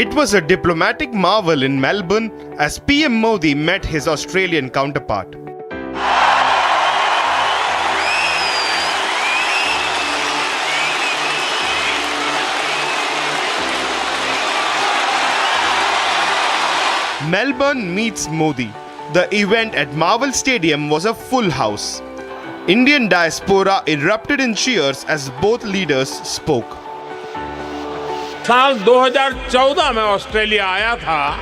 It was a diplomatic marvel in Melbourne as PM Modi met his Australian counterpart. Melbourne meets Modi. The event at Marvel Stadium was a full house. Indian diaspora erupted in cheers as both leaders spoke. साल 2014 में Australia आया था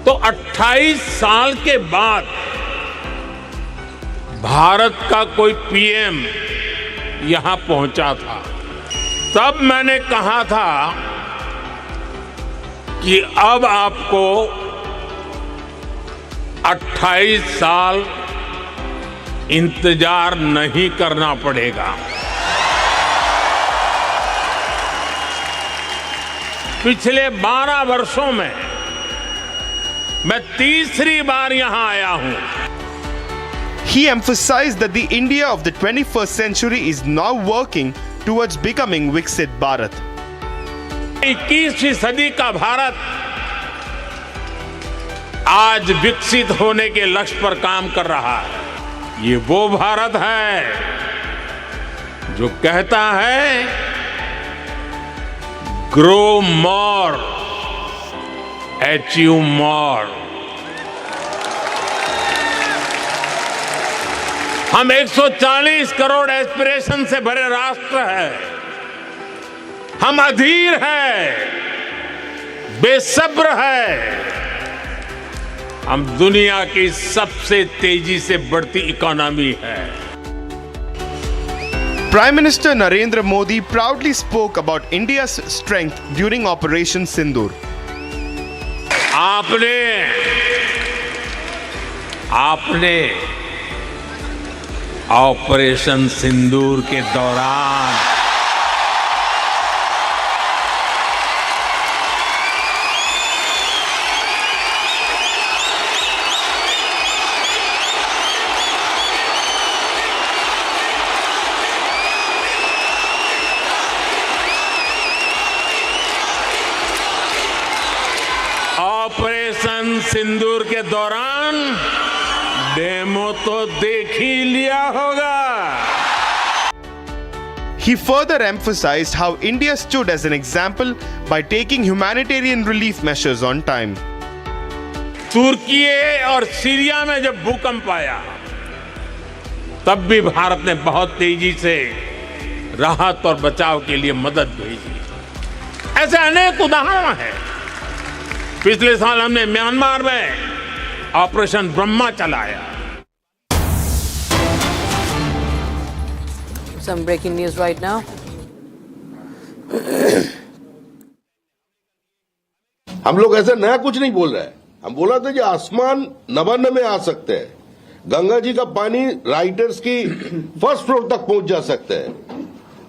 तो 28 साल के बाद भारत का कोई पीएम यहां पहुंचा था। तब मैंने कहा था कि अब आपको 28 साल इंतजार नहीं करना पड़ेगा। पिछले 12 वर्षों में मैं तीसरी बार यहां आया हूं। He emphasized that the India of the 21st century is now working towards becoming Viksit Bharat. 21वीं सदी का भारत आज विकसित होने के लक्ष्य पर काम कर रहा है। ये वो भारत है जो कहता है Grow more, achieve more. हम 140 करोड़ एस्पिरेशन से भरे राष्ट्र है। हम अधीर है, बेसब्र है। हम दुनिया की सबसे तेजी से बढ़ती इकोनॉमी है। Prime Minister Narendra Modi proudly spoke about India's strength during Operation Sindoor. आपने ऑपरेशन सिंदूर के दौरान ऑपरेशन सिंदूर के दौरान डेमो तो देख ही लिया होगा। He further emphasized how India stood as an example by taking humanitarian relief measures on time. तुर्की और सीरिया में जब भूकंप आया तब भी भारत ने बहुत तेजी से राहत और बचाव के लिए मदद भेजी। ऐसे अनेक उदाहरण हैं। पिछले साल हमने म्यांमार में ऑपरेशन ब्रह्मा चलाया। Some breaking news right now. हम लोग ऐसा नया कुछ नहीं बोल रहे हैं। हम बोला था कि आसमान नवान्न में आ सकते हैं, गंगा जी का पानी राइटर्स की फर्स्ट फ्लोर तक पहुंच जा सकते हैं,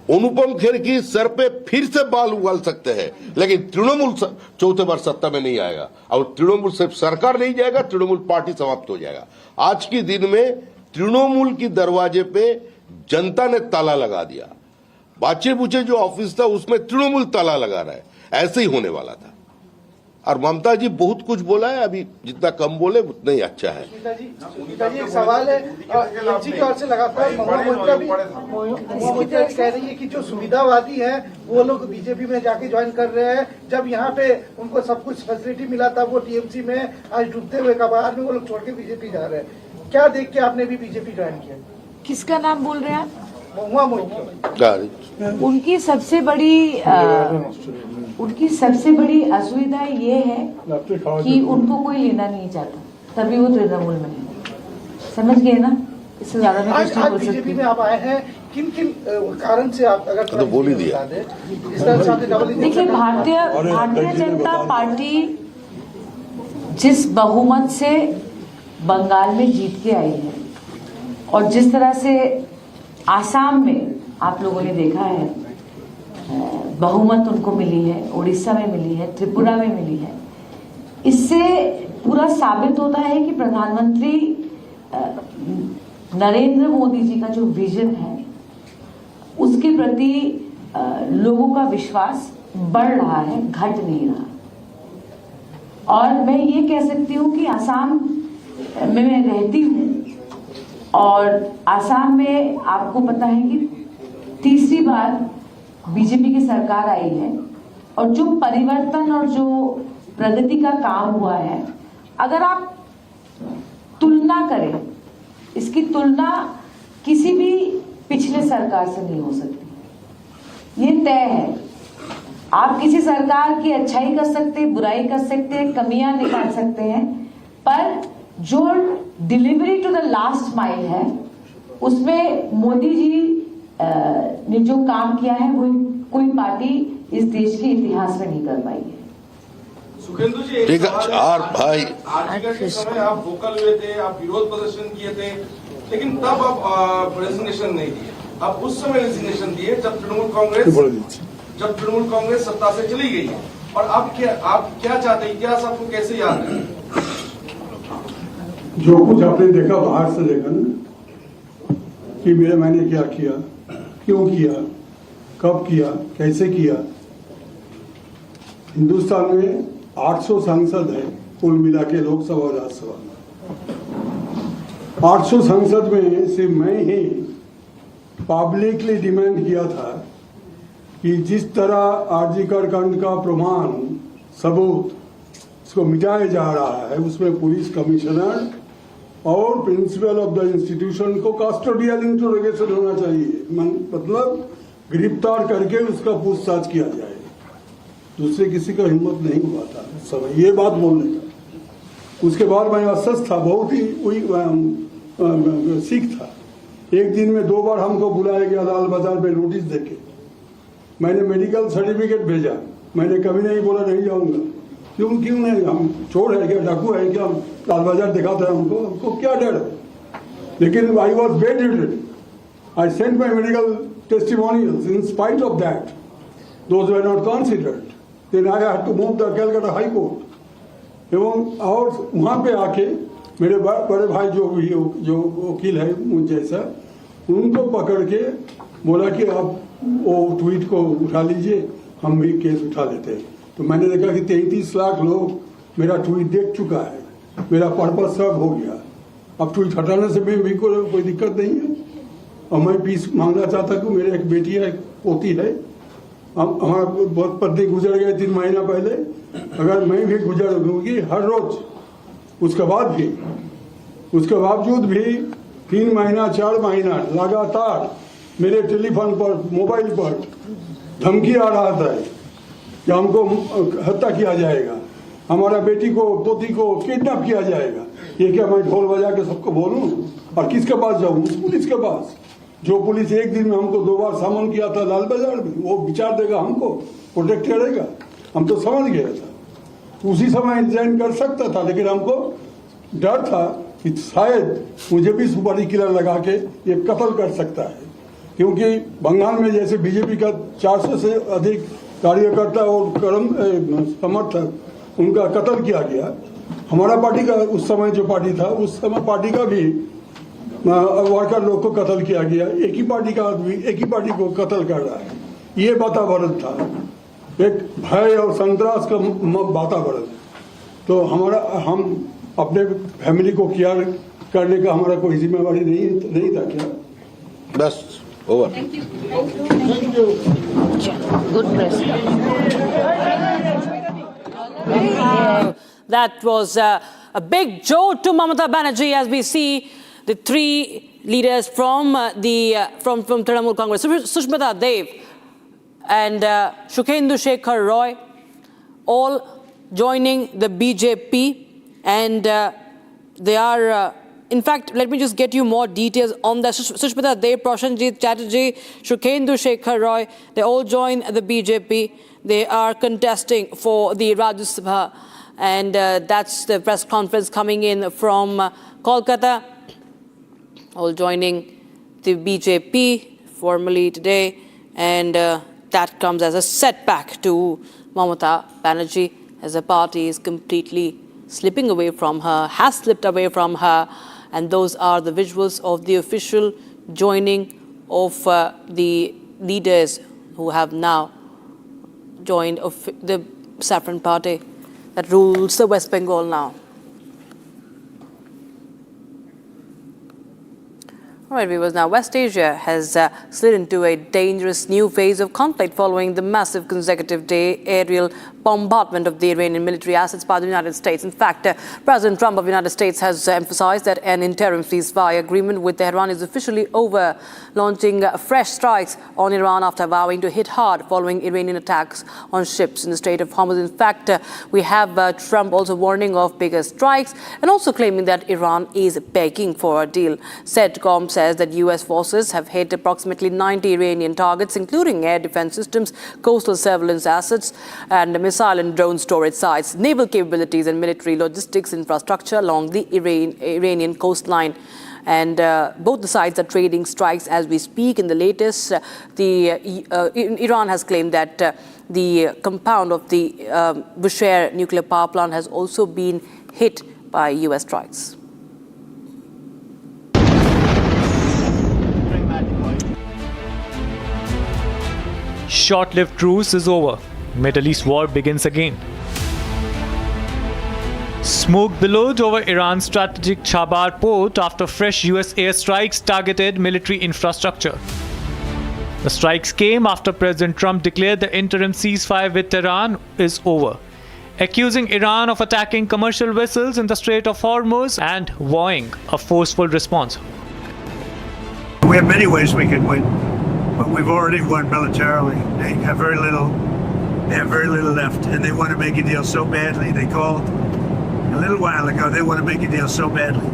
अनुपम खेर की सर पे फिर से बाल उगाल सकते हैं, लेकिन तृणमूल चौथे बार सत्ता में नहीं आएगा। और तृणमूल सिर्फ सरकार नहीं जाएगा, तृणमूल पार्टी समाप्त हो जाएगा। आज के दिन में तृणमूल की दरवाजे पे जनता ने ताला लगा दिया। बाचे बुचे जो ऑफिस था उसमें तृणमूल ताला लगा रहा है, ऐसे ही होने वाला था। और ममता जी बहुत कुछ बोला है, अभी जितना कम बोले उतना ही अच्छा है। एक सवाल है, एमसी की ओर से लगातार महुआ मोर्चा कह रही है कि जो सुविधावादी है वो लोग बीजेपी में जाके ज्वाइन कर रहे हैं। जब यहाँ पे उनको सब कुछ फैसिलिटी मिला था वो टीएमसी में, आज डूबते हुए कबाड़ में वो लोग छोड़ के बीजेपी जा रहे हैं। क्या देख के आपने भी बीजेपी ज्वाइन किया? किसका नाम बोल रहे हैं आप? महुआ मोर्चा। उनकी सबसे बड़ी असुविधा ये है कि उनको कोई लेना नहीं चाहता, तभी वो तृणमूल में है। समझ गए ना? इससे ज्यादा मैं कुछ नहीं बोल सकती। बीजेपी में आप आए हैं, किन किन कारण से आप अगर तो बोल ही दिया। देखिए, भारतीय जनता पार्टी जिस बहुमत से बंगाल में जीत के आई है और जिस तरह से आसाम में आप लोगों ने देखा है बहुमत उनको मिली है, उड़ीसा में मिली है, त्रिपुरा में मिली है, इससे पूरा साबित होता है कि प्रधानमंत्री नरेंद्र मोदी जी का जो विजन है उसके प्रति लोगों का विश्वास बढ़ रहा है, घट नहीं रहा। और मैं ये कह सकती हूँ कि आसाम में मैं रहती हूँ और आसाम में आपको पता है कि तीसरी बार बीजेपी की सरकार आई है और जो परिवर्तन और जो प्रगति का काम हुआ है, अगर आप तुलना करें, इसकी तुलना किसी भी पिछले सरकार से नहीं हो सकती। ये तय है। आप किसी सरकार की अच्छाई कर सकते हैं, बुराई कर सकते हैं, कमियां निकाल सकते हैं, पर जो delivery to the last mile है उसमें मोदी जी ने जो काम किया है वो कोई पार्टी इस देश के इतिहास में नहीं कर पाई है। सुखेंदु जी, ठीक है, चार भाई आरटीआई के समय आप वोकल हुए थे, आप विरोध प्रदर्शन किए थे, लेकिन तब आप रेजिग्नेशन नहीं दिए। आप उस समय रेजिग्नेशन दिए जब तृणमूल कांग्रेस सत्ता से चली गई है। और आप क्या चाहते हैं? इतिहास आपको कैसे याद है? जो कुछ आपने देखा बाहर से देखा ना, कि मैंने क्या किया, क्यों किया, कब किया, कैसे किया। हिंदुस्तान में 800 सांसद है कुल मिला के, लोकसभा और राज्यसभा में। 800 सांसद में से मैं ही पब्लिकली डिमांड किया था कि जिस तरह आरजीकर कांड का प्रमाण सबूत इसको मिटाया जा रहा है, उसमें पुलिस कमिश्नर और प्रिंसिपल ऑफ द इंस्टीट्यूशन को कस्टोडियल इंट्रोगेशन होना चाहिए, मतलब गिरफ्तार करके उसका पूछताछ किया जाए। दूसरे किसी का हिम्मत नहीं हुआ था उस समय ये बात बोलने का। उसके बाद मैं अस्वस्थ था, बहुत ही सीख था। एक दिन में 2 बार हमको बुलाया गया लाल बाजार पे नोटिस देके। मैंने मेडिकल सर्टिफिकेट भेजा, मैंने कभी नहीं बोला नहीं जाऊंगा। क्यों नहीं? हम चोर है क्या, डाकू है क्या, लाल बाजार दिखाता है हमको क्या डर है? लेकिन I was bed, I sent my medical testimonials. In spite of that those were not considered, then I had to move the Calcutta High Court. एवं और वहाँ पे आके मेरे बड़े भाई जो वकील है मुझ जैसा, उनको पकड़ के बोला कि आप वो ट्वीट को उठा लीजिए, हम भी केस उठा लेते हैं। तो मैंने देखा कि 33 लाख लोग मेरा ट्वीट देख चुका है, मेरा पर्पस सब हो गया। अब ट्वीट हटाने से भी कोई दिक्कत नहीं है। और मैं पीस मांगना चाहता कि मेरे एक बेटी है, पोती है, हमारा बहुत पत्नी गुजर गए 3 महीना पहले। अगर मैं भी गुजर दूंगी हर रोज, उसके बावजूद भी 3 महीना 4 महीना लगातार मेरे टेलीफोन पर, मोबाइल पर धमकी आ रहा था कि हमको हत्या किया जाएगा, हमारा बेटी को, पोती को किडनैप किया जाएगा। ये क्या मैं ढोल बजा के सबको बोलूं? और किसके पास जाऊं? पुलिस के पास। जो पुलिस एक दिन में हमको 2 बार सामन किया था लाल बाजार में, वो विचार देगा हमको, प्रोटेक्ट करेगा? हम तो समझ गया था, उसी समय इंतजाम कर सकता था, लेकिन हमको डर था कि शायद मुझे भी सुपारी किलर लगा के ये कत्ल कर सकता है, क्योंकि बंगाल में जैसे बीजेपी का 400 से अधिक कार्यकर्ता और समर्थक उनका कत्ल किया गया, हमारा पार्टी का उस समय जो पार्टी था, उस समय पार्टी का भी वर्कर लोग को कत्ल किया गया। एक ही पार्टी का आदमी एक ही पार्टी को कत्ल कर रहा है। ये वातावरण था, एक भय और संतरास का वातावरण। तो हम अपने फैमिली को केयर करने का हमारा कोई जिम्मेवारी नहीं था क्या? बस over. Thank you. Good press. That was a big jolt to Mamata Banerjee as we see the 3 leaders from Trinamool Congress, Sushmita Dev and Zakynthos Roy, all joining the BJP, and they are. In fact, let me just get you more details on that. Sushmita Dev, Prashanjit Chatterjee, Zakynthos Roy, they all join the BJP. They are contesting for the Rajya Sabha, and that's the press conference coming in from Kolkata. All joining the BJP formally today, and that comes as a setback to Mamata Banerjee, as the party is completely slipping away from her, has slipped away from her. And those are the visuals of the official joining of the leaders who have now joined the Saffron Party that rules the West Bengal now. All right, viewers, now West Asia has slid into a dangerous new phase of conflict following the massive consecutive day aerial bombardment of the Iranian military assets by the United States. In fact, President Trump of the United States has emphasized that an interim ceasefire agreement with Tehran is officially over, launching fresh strikes on Iran after vowing to hit hard following Iranian attacks on ships in the Strait of Hormuz. In fact, we have Trump also warning of bigger strikes and also claiming that Iran is begging for a deal. CENTCOM says that U.S. forces have hit approximately 90 Iranian targets, including air defense systems, coastal surveillance assets, and missile and drone storage sites, naval capabilities, and military logistics infrastructure along the Iranian coastline. And both the sides are trading strikes as we speak. In the latest, Iran has claimed that the compound of the Bushehr nuclear power plant has also been hit by U.S. strikes. Short-lived truce is over. Middle East war begins again. Smoke billowed over Iran's strategic Chabahar port after fresh US airstrikes targeted military infrastructure. The strikes came after President Trump declared the interim ceasefire with Tehran is over, accusing Iran of attacking commercial vessels in the Strait of Hormuz and vowing a forceful response. We have many ways we can win, but we've already won militarily. They have very little left, and they want to make a deal so badly. They called a little while ago. They want to make a deal so badly.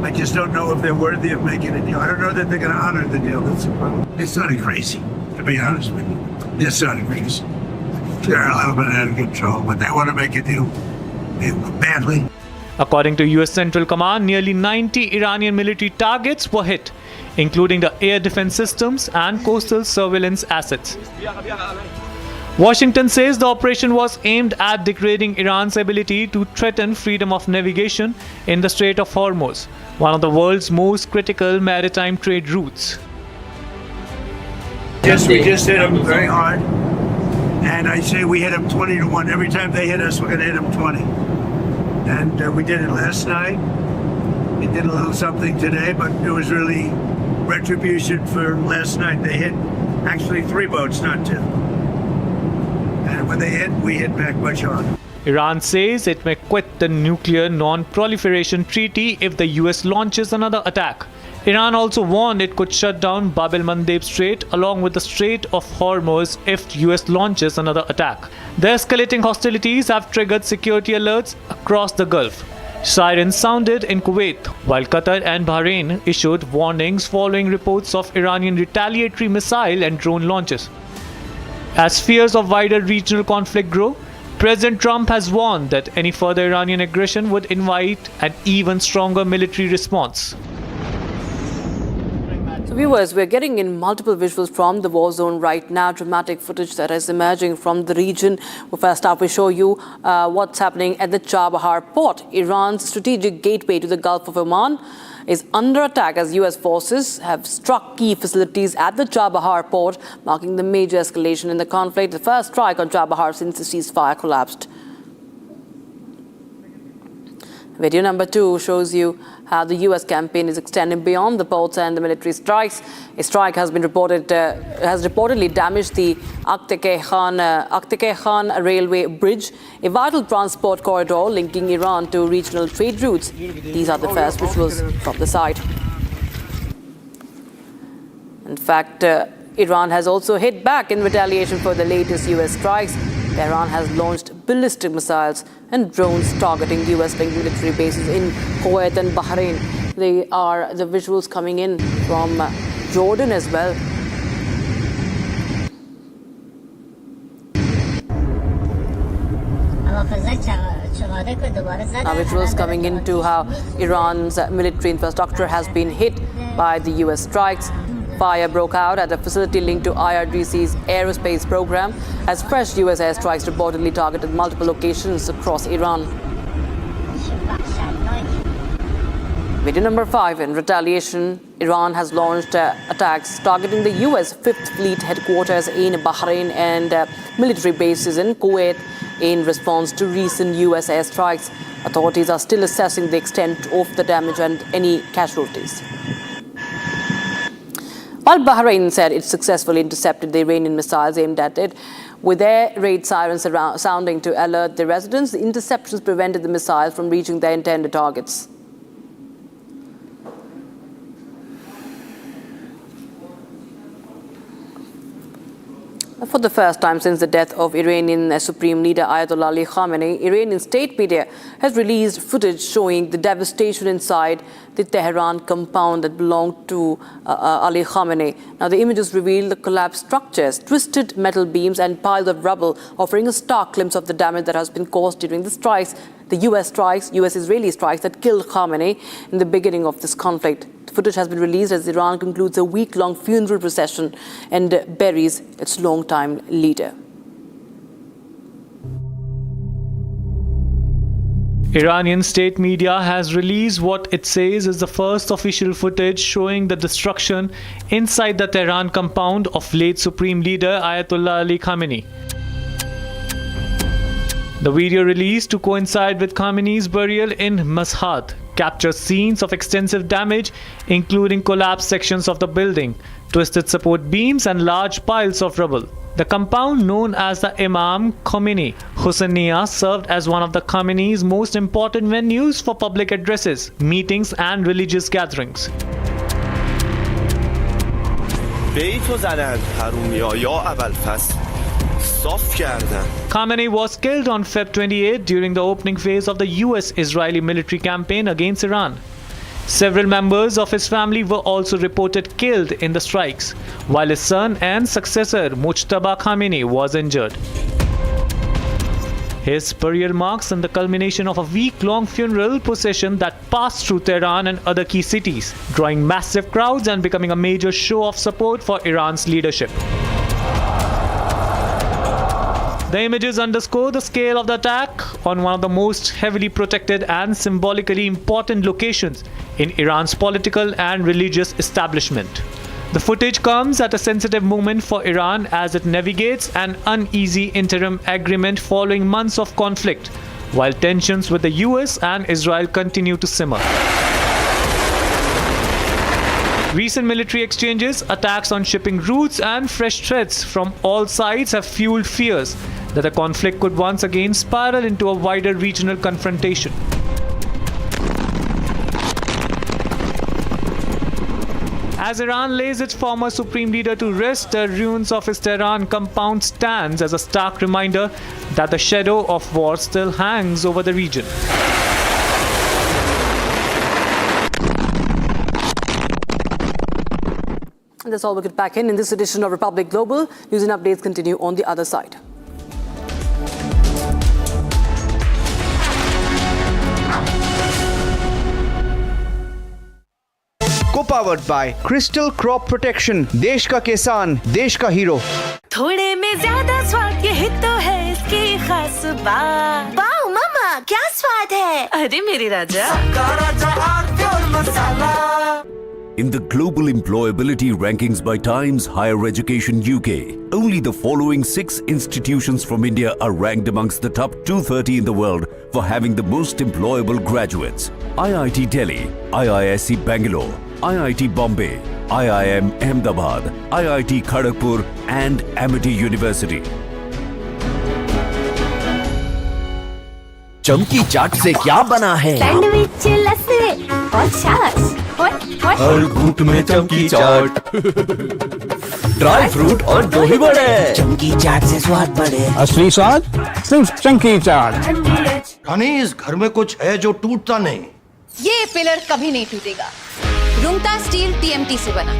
I just don't know if they're worthy of making a deal. I don't know that they're going to honor the deal. That's the problem. They're sort of crazy, to be honest with you. They're sort of crazy. They're a little bit out of control, but they want to make a deal badly. According to US Central Command, nearly 90 Iranian military targets were hit, including the air defense systems and coastal surveillance assets. Washington says the operation was aimed at degrading Iran's ability to threaten freedom of navigation in the Strait of Hormuz, one of the world's most critical maritime trade routes. Yes, we just hit them very hard, and I say we hit them 20-1. Every time they hit us, we're going to hit them 20. And we did it last night. We did a little something today, but it was really retribution for last night. They hit actually 3 boats, not 2. And when they hit, we hit back much harder. Iran says it may quit the nuclear non-proliferation treaty if the US launches another attack. Iran also warned it could shut down Bab el-Mandeb Strait along with the Strait of Hormuz if US launches another attack. The escalating hostilities have triggered security alerts across the Gulf. Sirens sounded in Kuwait, while Qatar and Bahrain issued warnings following reports of Iranian retaliatory missile and drone launches. As fears of wider regional conflict grow, President Trump has warned that any further Iranian aggression would invite an even stronger military response. So viewers, we're getting in multiple visuals from the war zone right now, dramatic footage that is emerging from the region. Well, first up, we show you what's happening at the Chabahar port. Iran's strategic gateway to the Gulf of Oman is under attack as US forces have struck key facilities at the Chabahar port, marking the major escalation in the conflict, the first strike on Chabahar since the ceasefire collapsed. Video number 2 shows you how the US campaign is extending beyond the ports and the military strikes. A strike has reportedly damaged the Akteke Khan railway bridge, a vital transport corridor linking Iran to regional trade routes. These are the first visuals from the site. In fact, Iran has also hit back in retaliation for the latest US strikes. Tehran has launched ballistic missiles and drones targeting US-linked military bases in Kuwait and Bahrain. They are the visuals coming in from Jordan as well. Now visuals coming into how Iran's military infrastructure has been hit by the US strikes. Fire broke out at a facility linked to IRGC's aerospace program as fresh US airstrikes reportedly targeted multiple locations across Iran. Video number 5. In retaliation, Iran has launched attacks targeting the US 5th Fleet headquarters in Bahrain and military bases in Kuwait in response to recent US airstrikes. Authorities are still assessing the extent of the damage and any casualties. While Bahrain said it successfully intercepted the Iranian missiles aimed at it, with air raid sirens sounding to alert the residents, the interceptions prevented the missiles from reaching their intended targets. For the first time since the death of Iranian Supreme Leader Ayatollah Ali Khamenei, Iranian state media has released footage showing the devastation inside the Tehran compound that belonged to Ali Khamenei. Now, the images reveal the collapsed structures, twisted metal beams and piles of rubble, offering a stark glimpse of the damage that has been caused during the strikes, the US-Israeli strikes that killed Khamenei in the beginning of this conflict. The footage has been released as Iran concludes a week-long funeral procession and buries its long-time leader. Iranian state media has released what it says is the first official footage showing the destruction inside the Tehran compound of late Supreme Leader Ayatollah Ali Khamenei. The video released to coincide with Khamenei's burial in Mashhad captures scenes of extensive damage, including collapsed sections of the building, twisted support beams and large piles of rubble. The compound, known as the Imam Khomeini Husseiniya, served as one of the Khamenei's most important venues for public addresses, meetings and religious gatherings. Khamenei was killed on Feb 28 during the opening phase of the US-Israeli military campaign against Iran. Several members of his family were also reported killed in the strikes, while his son and successor Mujtaba Khamenei was injured. His burial marks the culmination of a week-long funeral procession that passed through Tehran and other key cities, drawing massive crowds and becoming a major show of support for Iran's leadership. The images underscore the scale of the attack on one of the most heavily protected and symbolically important locations in Iran's political and religious establishment. The footage comes at a sensitive moment for Iran as it navigates an uneasy interim agreement following months of conflict, while tensions with the US and Israel continue to simmer. Recent military exchanges, attacks on shipping routes, and fresh threats from all sides have fueled fears that the conflict could once again spiral into a wider regional confrontation. As Iran lays its former supreme leader to rest, the ruins of his Tehran compound stands as a stark reminder that the shadow of war still hangs over the region. And that's all we get back in this edition of Republic Global. News and updates continue on the other side. Co-powered by Crystal Crop Protection, देश का किसान, देश का hero. थोड़े में ज्यादा स्वाद, यही तो है इसकी खास बात। वाओ मामा, क्या स्वाद है? अरे मेरे राजा, In the global employability rankings by Times Higher Education UK, only the following 6 institutions from India are ranked amongst the top 230 in the world for having the most employable graduates. IIT Delhi, IISc Bangalore, IIT Bombay, IIM Ahmedabad, IIT Kharagpur and Amity University. चमकी चाट से क्या बना है? Sandwich, लस्सी और छाछ। हर घूंट में चमकी चाट। ड्राई फ्रूट और दही बड़े। चमकी चाट से स्वाद बढ़े। असली स्वाद सिर्फ चमकी चाट। हनी, इस घर में कुछ है जो टूटता नहीं। ये पिलर कभी नहीं टूटेगा। रुंगटा स्टील TMT से बना।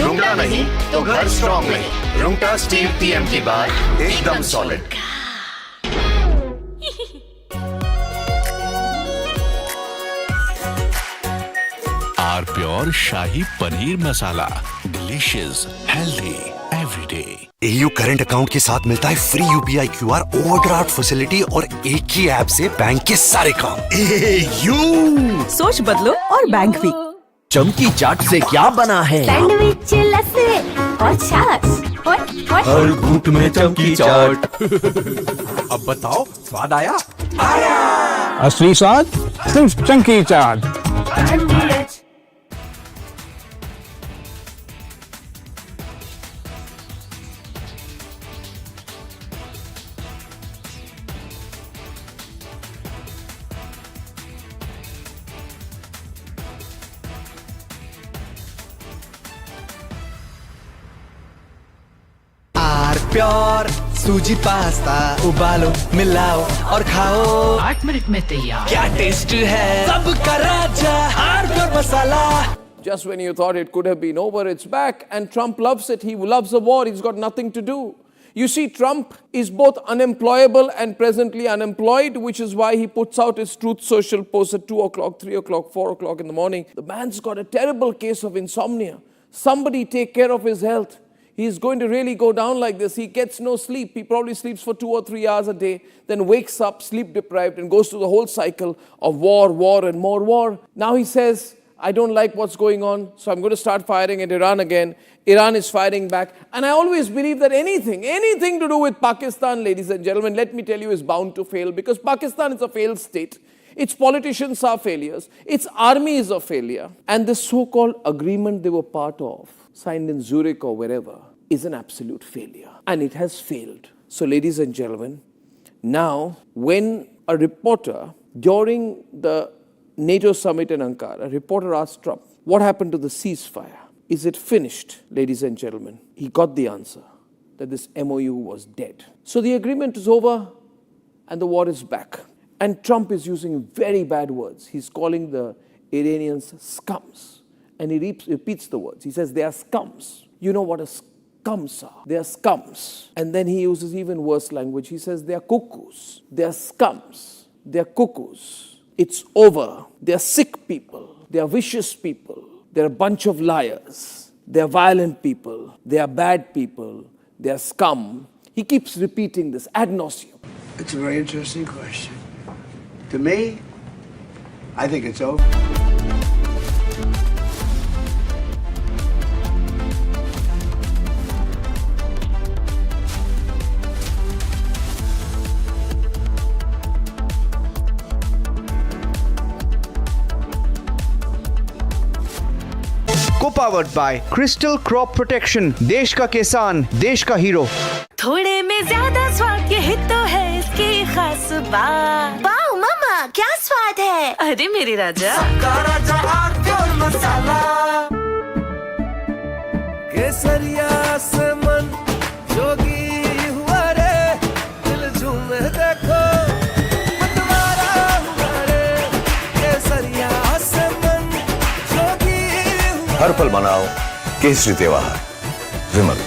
रुंगटा नहीं तो घर स्ट्रॉन्ग नहीं। रुंगटा स्टील TMT बार एकदम solid. R pure shahi paneer masala, delicious, healthy everyday. AU current account के साथ मिलता है free UPI QR overdraft facility और एक ही ऐप से बैंक के सारे काम। AU सोच बदलो और बैंक भी। चमकी चाट से क्या बना है? सैंडविच, लस्सी और छाछ। हर घूंट में चमकी चाट। अब बताओ, स्वाद आया? असली स्वाद सिर्फ चमकी चाट। प्योर सूजी पास्ता, उबालो, मिलाओ और खाओ। 8 मिनट में तैयार। क्या टेस्ट है, सबका राजा R pure masala. Just when you thought it could have been over, it's back. And Trump loves it. He loves the war. He's got nothing to do. You see, Trump is both unemployable and presently unemployed, which is why he puts out his Truth Social post at 2 o'clock, 3 o'clock, 4 o'clock in the morning. The man's got a terrible case of insomnia. Somebody take care of his health. He's going to really go down like this. He gets no sleep. He probably sleeps for 2 or 3 hours a day, then wakes up sleep deprived and goes through the whole cycle of war, and more war. Now he says, I don't like what's going on, so I'm going to start firing at Iran again. Iran is firing back. And I always believe that anything to do with Pakistan, ladies and gentlemen, let me tell you, is bound to fail, because Pakistan is a failed state. Its politicians are failures. Its army is a failure. And this so-called agreement they were part of, signed in Zurich or wherever, is an absolute failure. And it has failed. So, ladies and gentlemen, now when a reporter during the NATO summit in Ankara, a reporter asked Trump, what happened to the ceasefire? Is it finished, ladies and gentlemen? He got the answer, that this MOU was dead. So the agreement is over and the war is back. And Trump is using very bad words. He's calling the Iranians scums. And he repeats the words. He says they are scums. You know what a scums are. They are scums. And then he uses even worse language. He says they are cuckoos. They are scums. They are cuckoos. It's over. They are sick people. They are vicious people. They're a bunch of liars. They are violent people. They are bad people. They are scum. He keeps repeating this ad nauseum. It's a very interesting question. To me, I think it's over. Co-powered by Crystal Crop Protection, देश का किसान, देश का hero. थोड़े में ज्यादा स्वाद, यही तो है इसकी खास बात। वाओ मामा, क्या स्वाद है? अरे मेरे राजा, केसरिया से मन जोगी हुआ रे, दिल झूमे देखो मतवारा हुआ रे, केसरिया से मन जोगी हुआ। हर पल मनाओ केसरी त्योहार विमल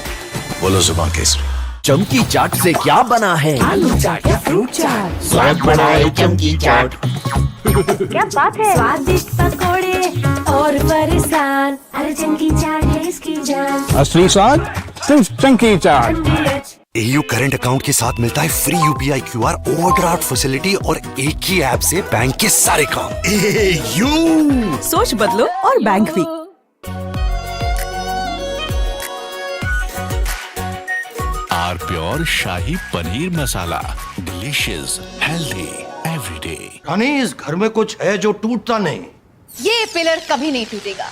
बोलो जुबान केसरी। चमकी चाट से क्या बना है? आलू चाट या फ्रूट चाट, स्वाद बढ़ाए चमकी चाट। क्या बात है? स्वादिष्ट पकोड़े और फरसान, अरे चमकी चाट है इसकी जान। असली स्वाद सिर्फ चंकी चाट। एयू करंट अकाउंट के साथ मिलता है free UPI QR, overdraft facility और एक ही ऐप से बैंक के सारे काम। एयू सोच बदलो और बैंक भी। R pure shahi paneer masala, delicious, healthy everyday. रानी, इस घर में कुछ है जो टूटता नहीं। ये पिलर कभी नहीं टूटेगा।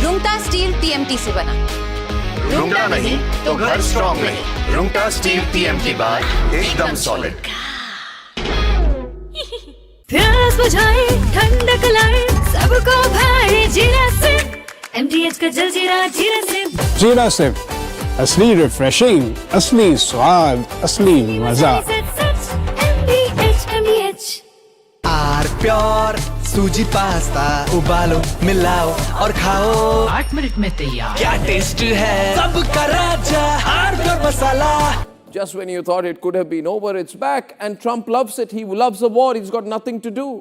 रुंगटा स्टील टीएमटी से बना। रुंगटा नहीं तो घर स्ट्रॉन्ग नहीं। रुंगटा स्टील टीएमटी बार एकदम सॉलिड। प्यास बुझाए ठंडक लाए सबको भाए जीरा से, एमटीएच का जलजीरा जीरा से। जीरा से असली रिफ्रेशिंग, असली स्वाद, असली मजा। आर प्योर सूजी पास्ता, उबालो मिलाओ और खाओ। 8 मिनट में तैयार। क्या टेस्ट है सबका राजा R pure masala. Just when you thought it could have been over, it's back, and Trump loves it. He loves the war. He's got nothing to do.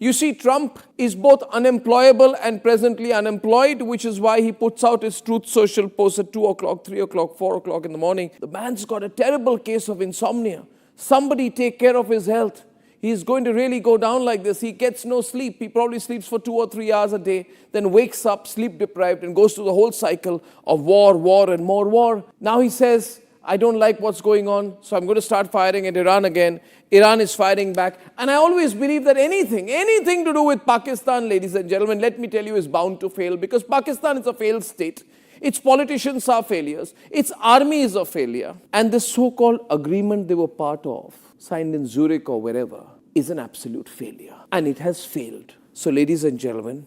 You see, Trump is both unemployable and presently unemployed, which is why he puts out his Truth Social post at 2 o'clock, 3 o'clock, 4 o'clock in the morning. The man's got a terrible case of insomnia. Somebody take care of his health. He's going to really go down like this. He gets no sleep. He probably sleeps for 2 or 3 hours a day, then wakes up sleep deprived and goes through the whole cycle of war, and more war. Now he says, I don't like what's going on, so I'm going to start firing at Iran again. Iran is firing back. And I always believe that anything to do with Pakistan, ladies and gentlemen, let me tell you, is bound to fail, because Pakistan is a failed state. Its politicians are failures. Its army is a failure. And this so-called agreement they were part of, signed in Zurich or wherever, is an absolute failure. And it has failed. So, ladies and gentlemen,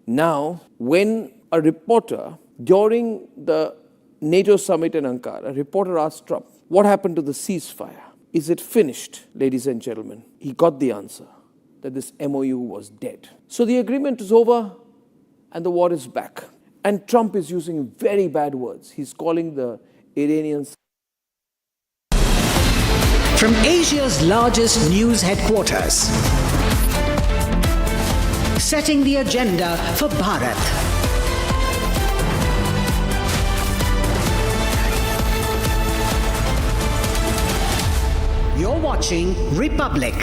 now when a reporter during the NATO summit in Ankara, a reporter asked Trump, what happened to the ceasefire? Is it finished, ladies and gentlemen? He got the answer that this MOU was dead. So the agreement is over and the war is back. And Trump is using very bad words. He's calling the Iranians. From Asia's largest news headquarters, setting the agenda for Bharat. You're watching Republic.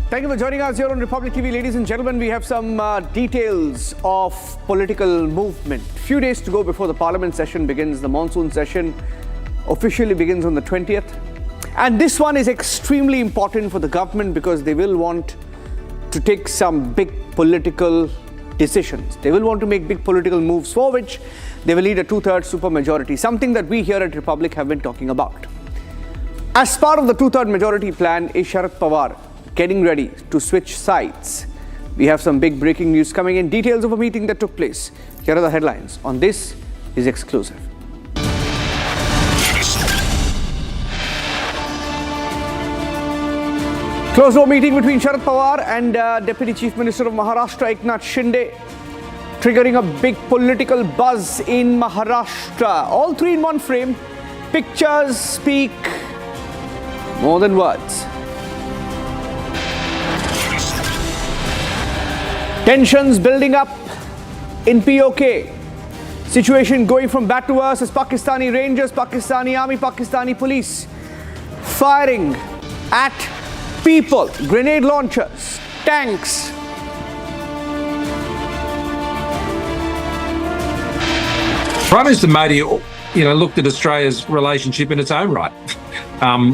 Thank you for joining us here on Republic TV. Ladies and gentlemen, we have some details of political movement. Few days to go before the parliament session begins. The monsoon session officially begins on the 20th. And this one is extremely important for the government because they will want to take some big political decisions. They will want to make big political moves for which they will need a 2/3 supermajority, something that we here at Republic have been talking about. As part of the 2/3 majority plan is Sharad Pawar getting ready to switch sides. We have some big breaking news coming in. Details of a meeting that took place. Here are the headlines. On this is exclusive. Closed-door meeting between Sharad Pawar and Deputy Chief Minister of Maharashtra Eknath Shinde, triggering a big political buzz in Maharashtra. All three in one frame. Pictures speak more than words. Tensions building up in POK. Situation going from bad to worse as Pakistani Rangers, Pakistani Army, Pakistani Police firing at people, grenade launchers, tanks. Prime Minister Modi, looked at Australia's relationship in its own right.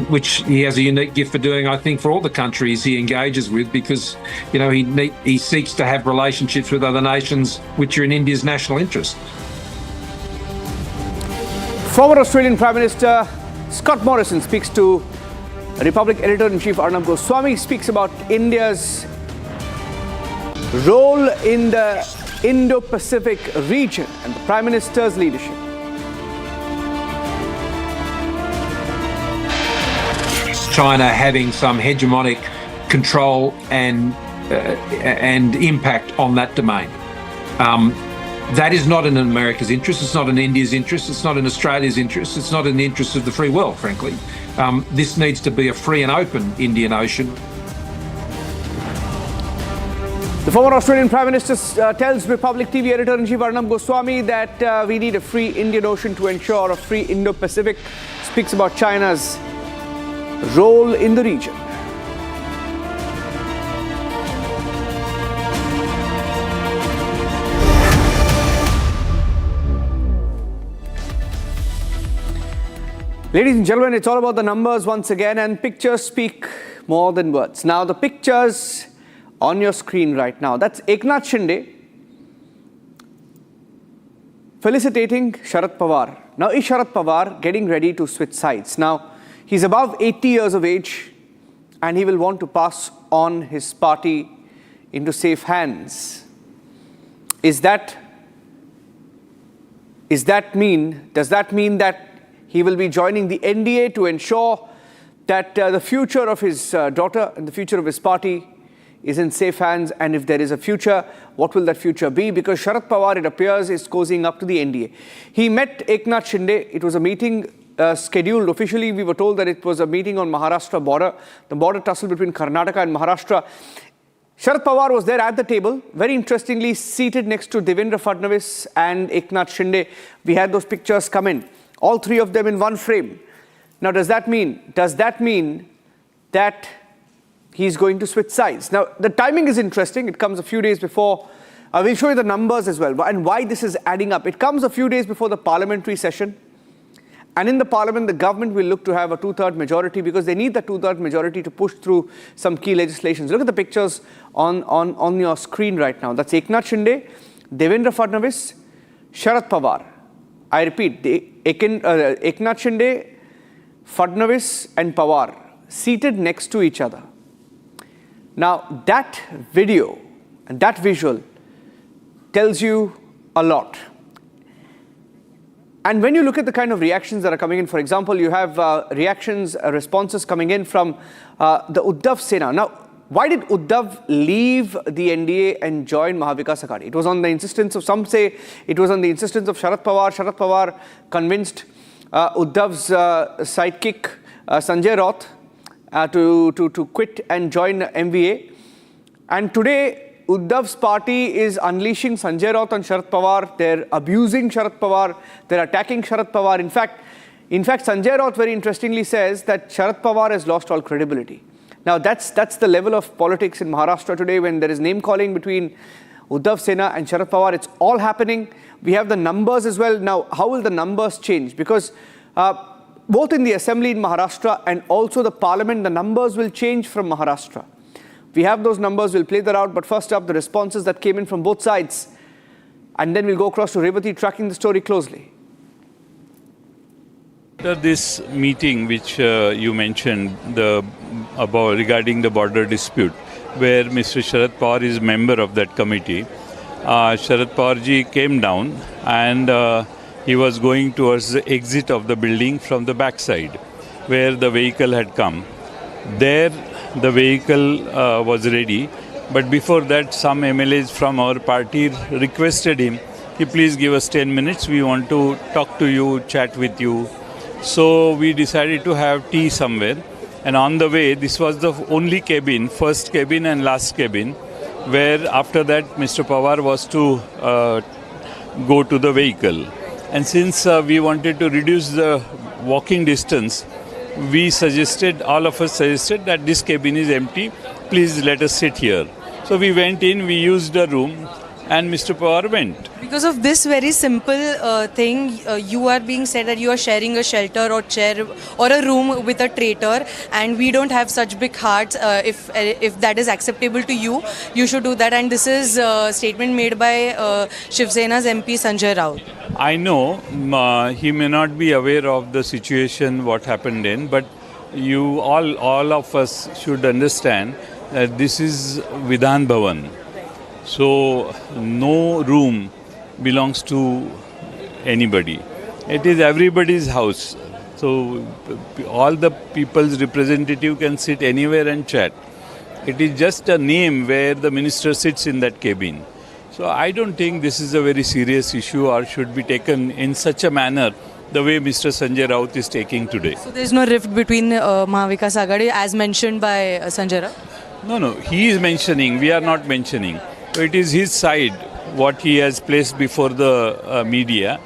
which he has a unique gift for doing, I think, for all the countries he engages with, because, you know, he seeks to have relationships with other nations which are in India's national interest. Former Australian Prime Minister Scott Morrison speaks to Republic Editor-in-Chief Arnab Goswami, speaks about India's role in the Indo-Pacific region and the Prime Minister's leadership. China having some hegemonic control and impact on that domain. That is not in America's interest, it's not in India's interest, it's not in Australia's interest, it's not in the interest of the free world, frankly. This needs to be a free and open Indian Ocean. The former Australian Prime Minister tells Republic TV Editor-in-Chief Arnab Goswami that we need a free Indian Ocean to ensure a free Indo-Pacific, speaks about China's role in the region. Ladies and gentlemen, it's all about the numbers once again, and pictures speak more than words. Now, the pictures on your screen right now, that's Eknath Shinde felicitating Sharad Pawar. Now, is Sharad Pawar getting ready to switch sides? Now, he's above 80 years of age and he will want to pass on his party into safe hands. Does that mean that he will be joining the NDA to ensure that the future of his daughter and the future of his party is in safe hands? And if there is a future, what will that future be? Because Sharad Pawar, it appears, is cozying up to the NDA. He met Eknath Shinde. It was a meeting scheduled officially. We were told that it was a meeting on Maharashtra border, the border tussle between Karnataka and Maharashtra. Sharad Pawar was there at the table, very interestingly seated next to Devendra Fadnavis and Eknath Shinde. We had those pictures come in, all three of them in one frame. Now, does that mean that he's going to switch sides? Now, the timing is interesting. It comes a few days before. We'll show you the numbers as well and why this is adding up. It comes a few days before the parliamentary session. And in the parliament, the government will look to have a two-third majority because they need the two-third majority to push through some key legislations. Look at the pictures on your screen right now. That's Eknath Shinde, Devendra Fadnavis, Sharad Pawar. I repeat, Eknath Shinde, Fadnavis and Pawar seated next to each other. Now, that video and that visual tells you a lot. And when you look at the kind of reactions that are coming in, for example, you have responses coming in from the Uddhav Sena. Now, why did Uddhav leave the NDA and join Mahavikas Aghadi? It was on the insistence of, some say, it was on the insistence of Sharad Pawar. Sharad Pawar convinced Uddhav's sidekick, Sanjay Raut, to quit and join MVA. And today, Uddhav's party is unleashing Sanjay Raut on Sharad Pawar. They're abusing Sharad Pawar. They're attacking Sharad Pawar. In fact, Sanjay Raut very interestingly says that Sharad Pawar has lost all credibility. Now, that's the level of politics in Maharashtra today when there is name-calling between Uddhav Sena and Sharad Pawar. It's all happening. We have the numbers as well. Now, how will the numbers change? Because both in the assembly in Maharashtra and also the parliament, the numbers will change from Maharashtra. We have those numbers, we'll play that out, but first up, the responses that came in from both sides. And then we'll go across to Revati, tracking the story closely. This meeting which you mentioned regarding the border dispute, where Mr. Sharad Pawar is member of that committee, Sharad Pawar ji came down and he was going towards the exit of the building from the backside, where the vehicle had come. There, the vehicle was ready, but before that, some MLAs from our party requested him, please give us 10 minutes, we want to talk to you, chat with you. So we decided to have tea somewhere, and on the way, this was the only cabin, first cabin and last cabin, where after that, Mr. Pawar was to go to the vehicle. And since we wanted to reduce the walking distance, all of us suggested that this cabin is empty, please let us sit here. So we went in, we used the room, and Mr. Pawar went. Because of this very simple thing, you are being said that you are sharing a shelter or chair or a room with a traitor, and we don't have such big hearts. If that is acceptable to you, you should do that. And this is a statement made by Shiv Sena's MP Sanjay Raut. I know he may not be aware of the situation what happened in, but you all of us should understand that this is Vidhan Bhavan. So no room belongs to anybody. It is everybody's house. So all the people's representative can sit anywhere and chat. It is just a name where the minister sits in that cabin. So I don't think this is a very serious issue or should be taken in such a manner the way Mr. Sanjay Raut is taking today. So there is no rift between Mahavikas Aghadi as mentioned by Sanjay Raut? No, he is mentioning, we are not mentioning. So it is his side, what he has placed before the media.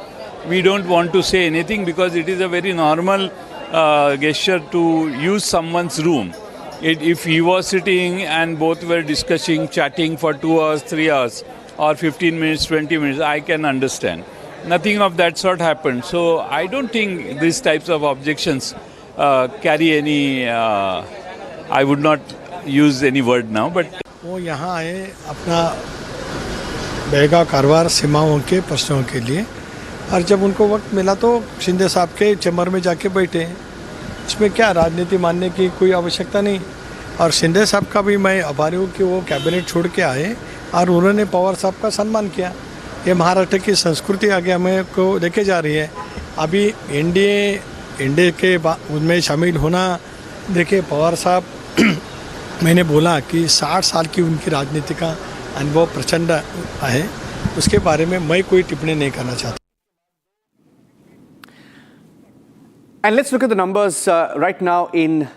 We don't want to say anything because it is a very normal gesture to use someone's room. If he was sitting and both were discussing, chatting for 2 hours, 3 hours, or 15 minutes, 20 minutes, I can understand. Nothing of that sort happened. So I don't think these types of objections carry any, I would not use any word now, but वो यहाँ आए अपना बेगा कारोबार सीमाओं के प्रश्नों के लिए, और जब उनको वक्त मिला तो शिंदे साहब के चैम्बर में जाके बैठे। इसमें क्या राजनीति मानने की कोई आवश्यकता नहीं। और शिंदे साहब का भी मैं आभारी हूँ कि वो कैबिनेट छोड़ के आए और उन्होंने पवार साहब का सम्मान किया। ये महाराष्ट्र की संस्कृति आगे हमें को लेके जा रही है। अभी इंडिया के उनमें शामिल होना, देखिए पवार साहब मैंने बोला कि 60 साल की उनकी राजनीति का अनुभव प्रचंड है, उसके बारे में मैं कोई टिप्पणी नहीं करना चाहता। And let's look at the numbers right now in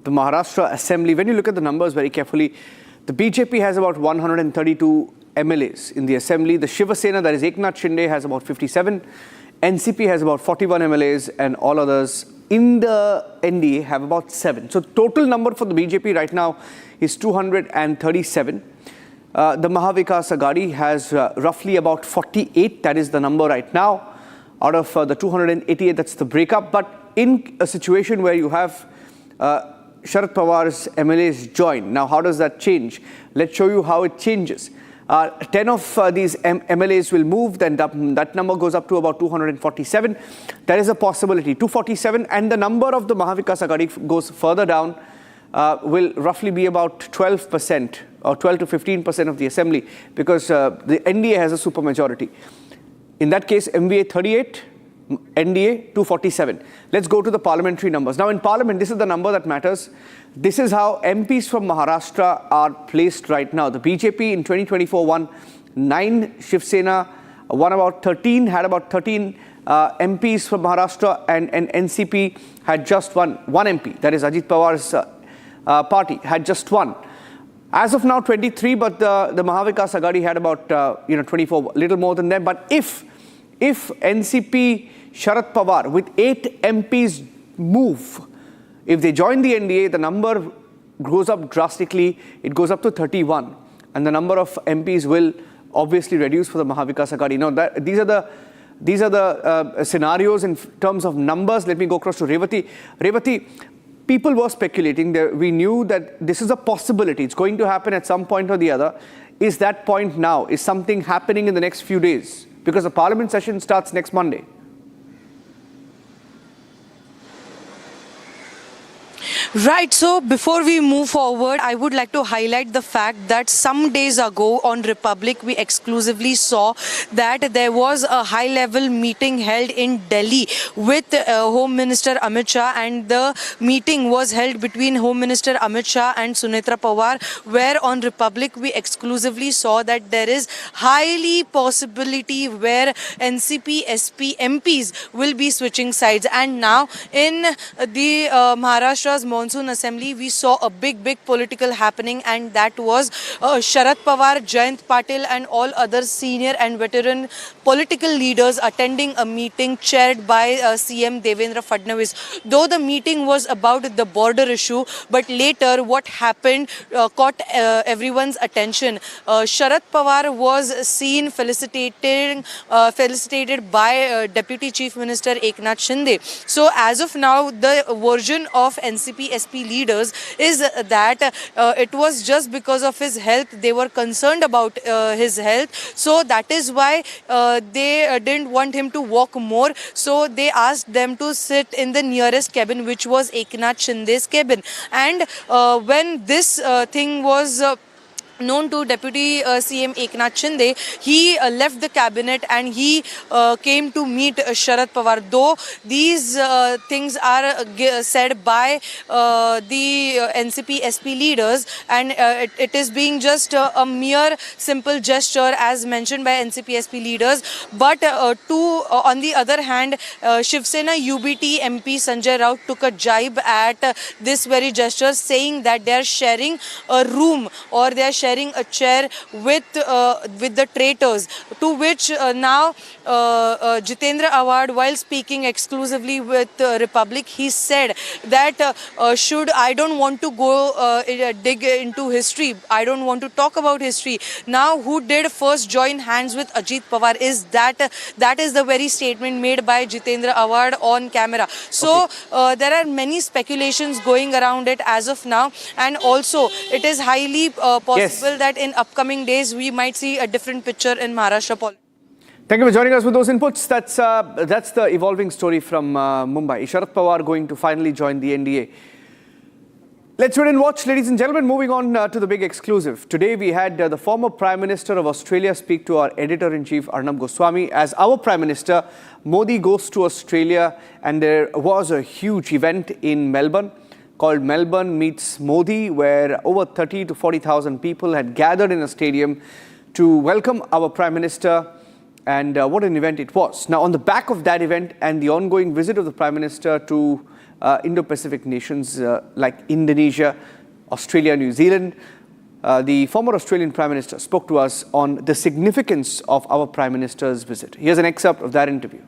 the Maharashtra Assembly. When you look at the numbers very carefully, the BJP has about 132 MLAs in the Assembly. The Shiva Sena, that is Eknath Shinde, has about 57. NCP has about 41 MLAs, and all others in the NDA have about 7. So total number for the BJP right now is 237. The Mahavikas Aghadi has roughly about 48. That is the number right now. Out of the 288, that's the breakup. But in a situation where you have Sharad Pawar's MLAs join, now how does that change? Let's show you how it changes. 10 of these MLAs will move, then that number goes up to about 247. There is a possibility, 247, and the number of the Mahavikas Aghadi goes further down, will roughly be about 12% or 12 to 15% of the assembly, because the NDA has a supermajority. In that case, MVA 38, NDA 247. Let's go to the parliamentary numbers. Now in parliament, this is the number that matters. This is how MPs from Maharashtra are placed right now. The BJP in 2024 won 9, Shiv Sena won about 13, had about 13 MPs from Maharashtra, and NCP had just one MP, that is Ajit Pawar's party, had just one. As of now, 23, but the Mahavikas Aghadi had about 24, little more than them. But if NCP Sharad Pawar with 8 MPs move, if they join the NDA, the number goes up drastically. It goes up to 31, and the number of MPs will obviously reduce for the Mahavikas Aghadi. Now, these are the scenarios in terms of numbers. Let me go across to Revati. Revati, people were speculating. We knew that this is a possibility. It's going to happen at some point or the other. Is that point now? Is something happening in the next few days? Because the parliament session starts next Monday. Right, so before we move forward, I would like to highlight the fact that some days ago on Republic, we exclusively saw that there was a high-level meeting held in Delhi with Home Minister Amit Shah, and the meeting was held between Home Minister Amit Shah and Sunetra Pawar, where on Republic, we exclusively saw that there is highly possibility where NCP, SP, MPs will be switching sides. And now in the Maharashtra's monsoon assembly, we saw a big political happening, and that was Sharad Pawar, Jayant Patil and all other senior and veteran political leaders attending a meeting chaired by CM Devendra Fadnavis. Though the meeting was about the border issue, but later what happened caught everyone's attention. Sharad Pawar was seen felicitated by Deputy Chief Minister Eknath Shinde. So as of now, the version of NCP-SP leaders is that it was just because of his health. They were concerned about his health. So that is why they didn't want him to walk more. So they asked them to sit in the nearest cabin, which was Eknath Shinde's cabin. And when this thing was known to Deputy CM Eknath Shinde, he left the cabinet and he came to meet Sharad Pawar. Though these things are said by the NCP-SP leaders, and it is being just a mere simple gesture as mentioned by NCP-SP leaders. But on the other hand, Shiv Sena UBT MP Sanjay Raut took a jibe at this very gesture, saying that they are sharing a room or they are sharing a chair with the traitors, to which now Jitendra Awad, while speaking exclusively with Republic, he said that I don't want to go dig into history, I don't want to talk about history. Now who did first join hands with Ajit Pawar is that is the very statement made by Jitendra Awad on camera. So there are many speculations going around it as of now, and also it is highly possible that in upcoming days we might see a different picture in Maharashtra politics. Thank you for joining us with those inputs. That's the evolving story from Mumbai. Sharad Pawar going to finally join the NDA. Let's wait and watch, ladies and gentlemen. Moving on to the big exclusive. Today we had the former Prime Minister of Australia speak to our Editor-in-Chief Arnab Goswami. As our Prime Minister, Modi goes to Australia, and there was a huge event in Melbourne called Melbourne Meets Modi, where over 30 to 40,000 people had gathered in a stadium to welcome our Prime Minister, and what an event it was. Now, on the back of that event and the ongoing visit of the Prime Minister to Indo-Pacific nations like Indonesia, Australia, New Zealand, the former Australian Prime Minister spoke to us on the significance of our Prime Minister's visit. Here's an excerpt of that interview.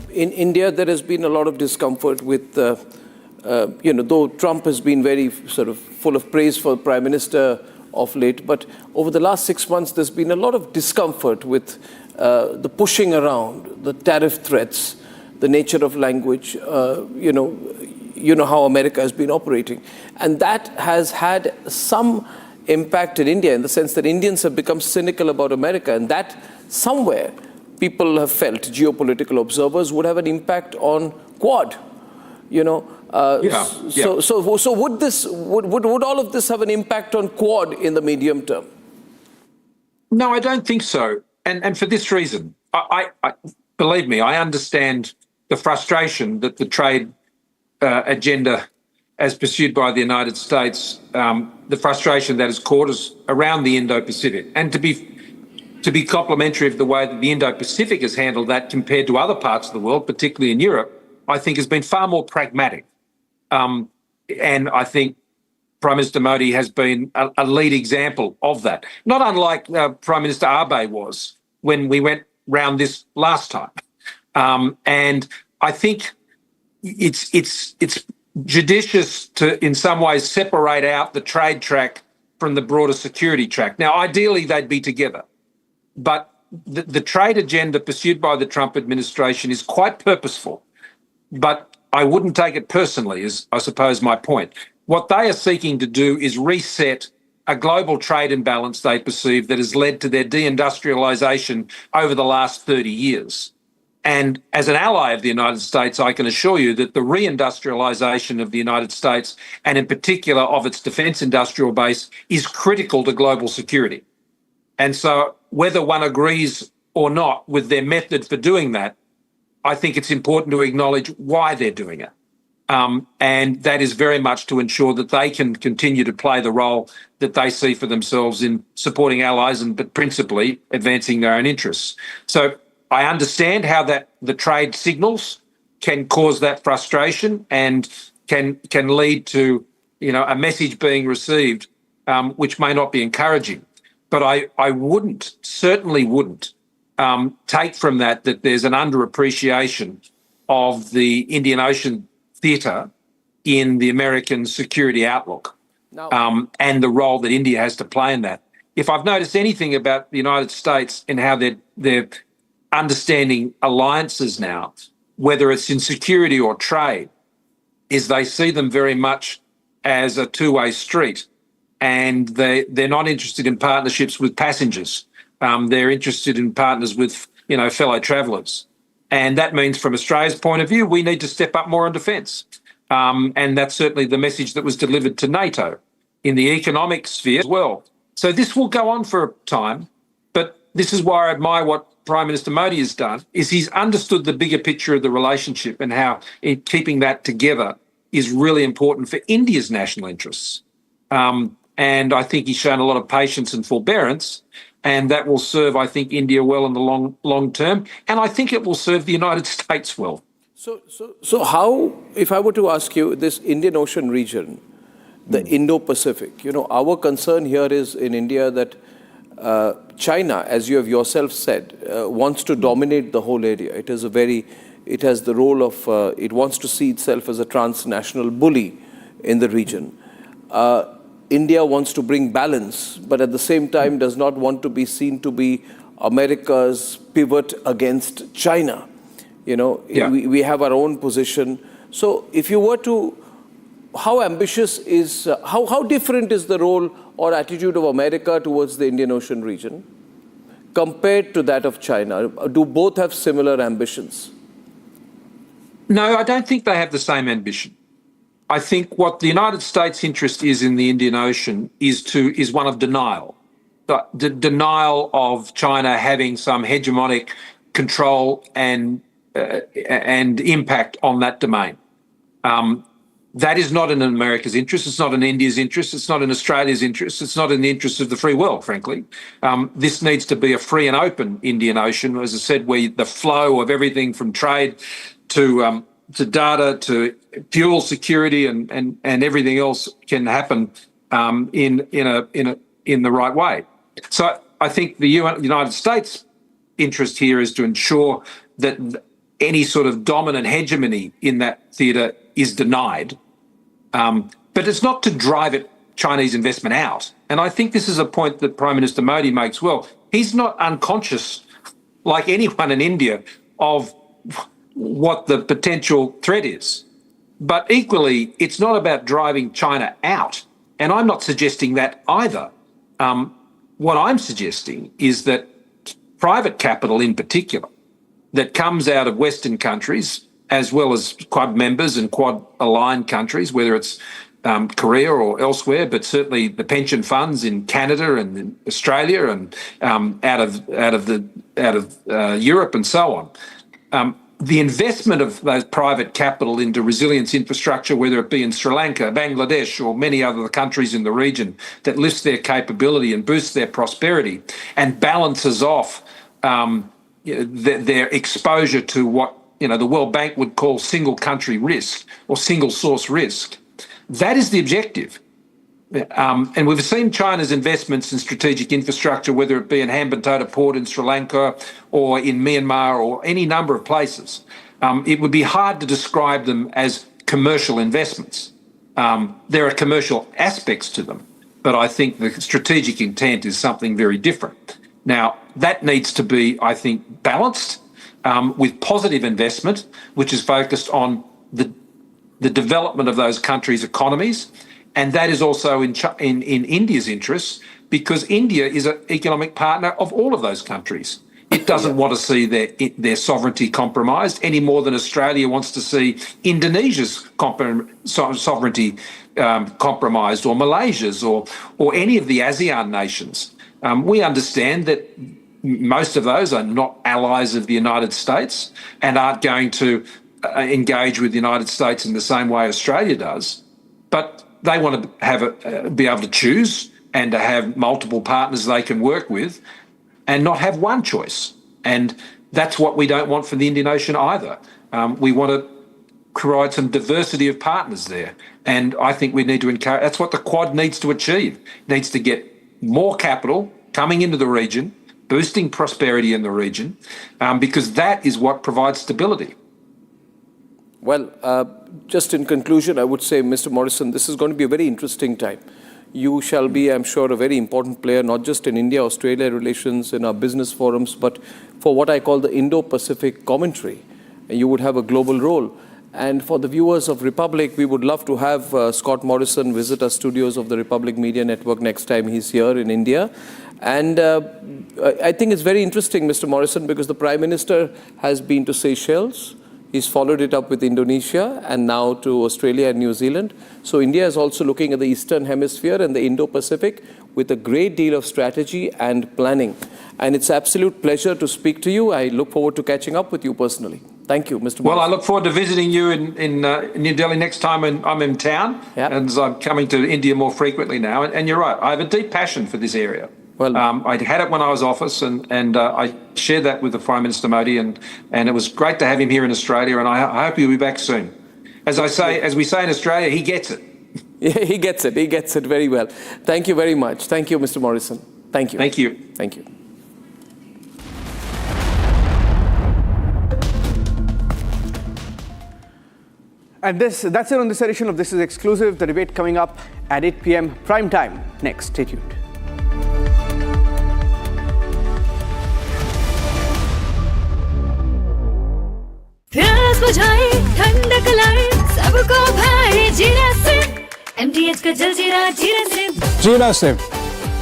In India, there has been a lot of discomfort with, though Trump has been very sort of full of praise for the Prime Minister of late, but over the last 6 months, there's been a lot of discomfort with the pushing around, the tariff threats, the nature of language, you know how America has been operating. And that has had some impact in India in the sense that Indians have become cynical about America, and that somewhere people have felt, geopolitical observers, would have an impact on Quad. So would all of this have an impact on Quad in the medium term? No, I don't think so. And for this reason, I believe me, I understand the frustration that the trade agenda as pursued by the United States, the frustration that has caused us around the Indo-Pacific. And to be complimentary of the way that the Indo-Pacific has handled that compared to other parts of the world, particularly in Europe, I think has been far more pragmatic. And I think Prime Minister Modi has been a lead example of that. Not unlike Prime Minister Abe was when we went round this last time. And I think it's judicious to, in some ways, separate out the trade track from the broader security track. Now, ideally, they'd be together. But the trade agenda pursued by the Trump administration is quite purposeful. But I wouldn't take it personally, is, I suppose, my point. What they are seeking to do is reset a global trade imbalance they perceive that has led to their deindustrialization over the last 30 years. And as an ally of the United States, I can assure you that the reindustrialization of the United States, and in particular of its defense industrial base, is critical to global security. And so whether one agrees or not with their method for doing that, I think it's important to acknowledge why they're doing it. And that is very much to ensure that they can continue to play the role that they see for themselves in supporting allies, but principally advancing their own interests. So I understand how that the trade signals can cause that frustration and can lead to, a message being received which may not be encouraging. But I certainly wouldn't take from that there's an underappreciation of the Indian Ocean theatre in the American security outlook and the role that India has to play in that. If I've noticed anything about the United States and how they're understanding alliances now, whether it's in security or trade, is they see them very much as a two-way street, and they're not interested in partnerships with passengers. They're interested in partners with, fellow travellers. And that means from Australia's point of view, we need to step up more on defence. And that's certainly the message that was delivered to NATO in the economic sphere as well. So this will go on for a time, but this is why I admire what Prime Minister Modi has done, is he's understood the bigger picture of the relationship and how keeping that together is really important for India's national interests. And I think he's shown a lot of patience and forbearance, and that will serve, I think, India well in the long term, and I think it will serve the United States well. So how, if I were to ask you, this Indian Ocean region, the Indo-Pacific, our concern here is in India that China, as you have yourself said, wants to dominate the whole area. It has the role of, it wants to see itself as a transnational bully in the region. India wants to bring balance, but at the same time does not want to be seen to be America's pivot against China. We have our own position. So if you were to, how ambitious is, how different is the role or attitude of America towards the Indian Ocean region compared to that of China? Do both have similar ambitions? No, I don't think they have the same ambition. I think what the United States' interest is in the Indian Ocean is one of denial. The denial of China having some hegemonic control and impact on that domain. That is not in America's interest. It's not in India's interest. It's not in Australia's interest. It's not in the interest of the free world, frankly. This needs to be a free and open Indian Ocean, as I said, where the flow of everything from trade to data to fuel security and everything else can happen in the right way. So I think the United States' interest here is to ensure that any sort of dominant hegemony in that theatre is denied, but it's not to drive Chinese investment out. And I think this is a point that Prime Minister Modi makes well. He's not unconscious, like anyone in India, of what the potential threat is. But equally, it's not about driving China out. And I'm not suggesting that either. What I'm suggesting is that private capital in particular, that comes out of Western countries, as well as Quad members and Quad aligned countries, whether it's Korea or elsewhere, but certainly the pension funds in Canada and in Australia and out of Europe and so on. The investment of those private capital into resilience infrastructure, whether it be in Sri Lanka, Bangladesh, or many other countries in the region, that lifts their capability and boosts their prosperity and balances off their exposure to what the World Bank would call single country risk or single source risk. That is the objective. And we've seen China's investments in strategic infrastructure, whether it be in Hambantota Port in Sri Lanka or in Myanmar or any number of places. It would be hard to describe them as commercial investments. There are commercial aspects to them, but I think the strategic intent is something very different. Now, that needs to be, I think, balanced with positive investment, which is focused on the development of those countries' economies. And that is also in India's interests, because India is an economic partner of all of those countries. It doesn't want to see their sovereignty compromised any more than Australia wants to see Indonesia's sovereignty compromised, or Malaysia's, or any of the ASEAN nations. We understand that most of those are not allies of the United States and aren't going to engage with the United States in the same way Australia does. But they want to be able to choose and to have multiple partners they can work with and not have one choice. And that's what we don't want for the Indian Ocean either. We want to provide some diversity of partners there. And I think we need to encourage, that's what the Quad needs to achieve. It needs to get more capital coming into the region, boosting prosperity in the region, because that is what provides stability. Well, just in conclusion, I would say, Mr. Morrison, this is going to be a very interesting time. You shall be, I'm sure, a very important player, not just in India-Australia relations, in our business forums, but for what I call the Indo-Pacific commentary. You would have a global role. And for the viewers of Republic, we would love to have Scott Morrison visit our studios of the Republic Media Network next time he's here in India. And I think it's very interesting, Mr. Morrison, because the Prime Minister has been to Seychelles. He's followed it up with Indonesia and now to Australia and New Zealand. So India is also looking at the Eastern Hemisphere and the Indo-Pacific with a great deal of strategy and planning. And it's an absolute pleasure to speak to you. I look forward to catching up with you personally. Thank you, Mr. Morrison. Well, I look forward to visiting you in New Delhi next time I'm in town, as I'm coming to India more frequently now. And you're right, I have a deep passion for this area. Well, I had it when I was office, and I shared that with the Prime Minister Modi, and it was great to have him here in Australia, and I hope he'll be back soon. As we say in Australia, he gets it. Yeah, he gets it. He gets it very well. Thank you very much. Thank you, Mr. Morrison. Thank you. Thank you. Thank you. And that's it on this edition of This Is Exclusive. The debate coming up at 8 p.m. prime time. Next, stay tuned. प्यास बुझाए ठंडक लाए सबको भाए जीरा से MTH का जलजीरा जीरा से जीरा से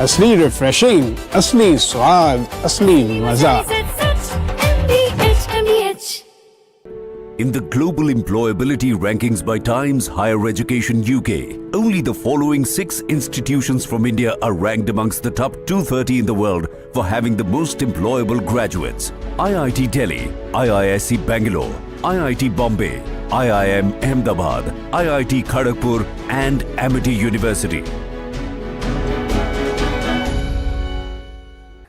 असली रिफ्रेशिंग, असली स्वाद, असली मजा। MTH In the global employability rankings by Times Higher Education UK, only the following 6 institutions from India are ranked amongst the top 230 in the world for having the most employable graduates. IIT Delhi, IISc Bangalore, IIT Bombay, IIM Ahmedabad, IIT Kharagpur and Amity University.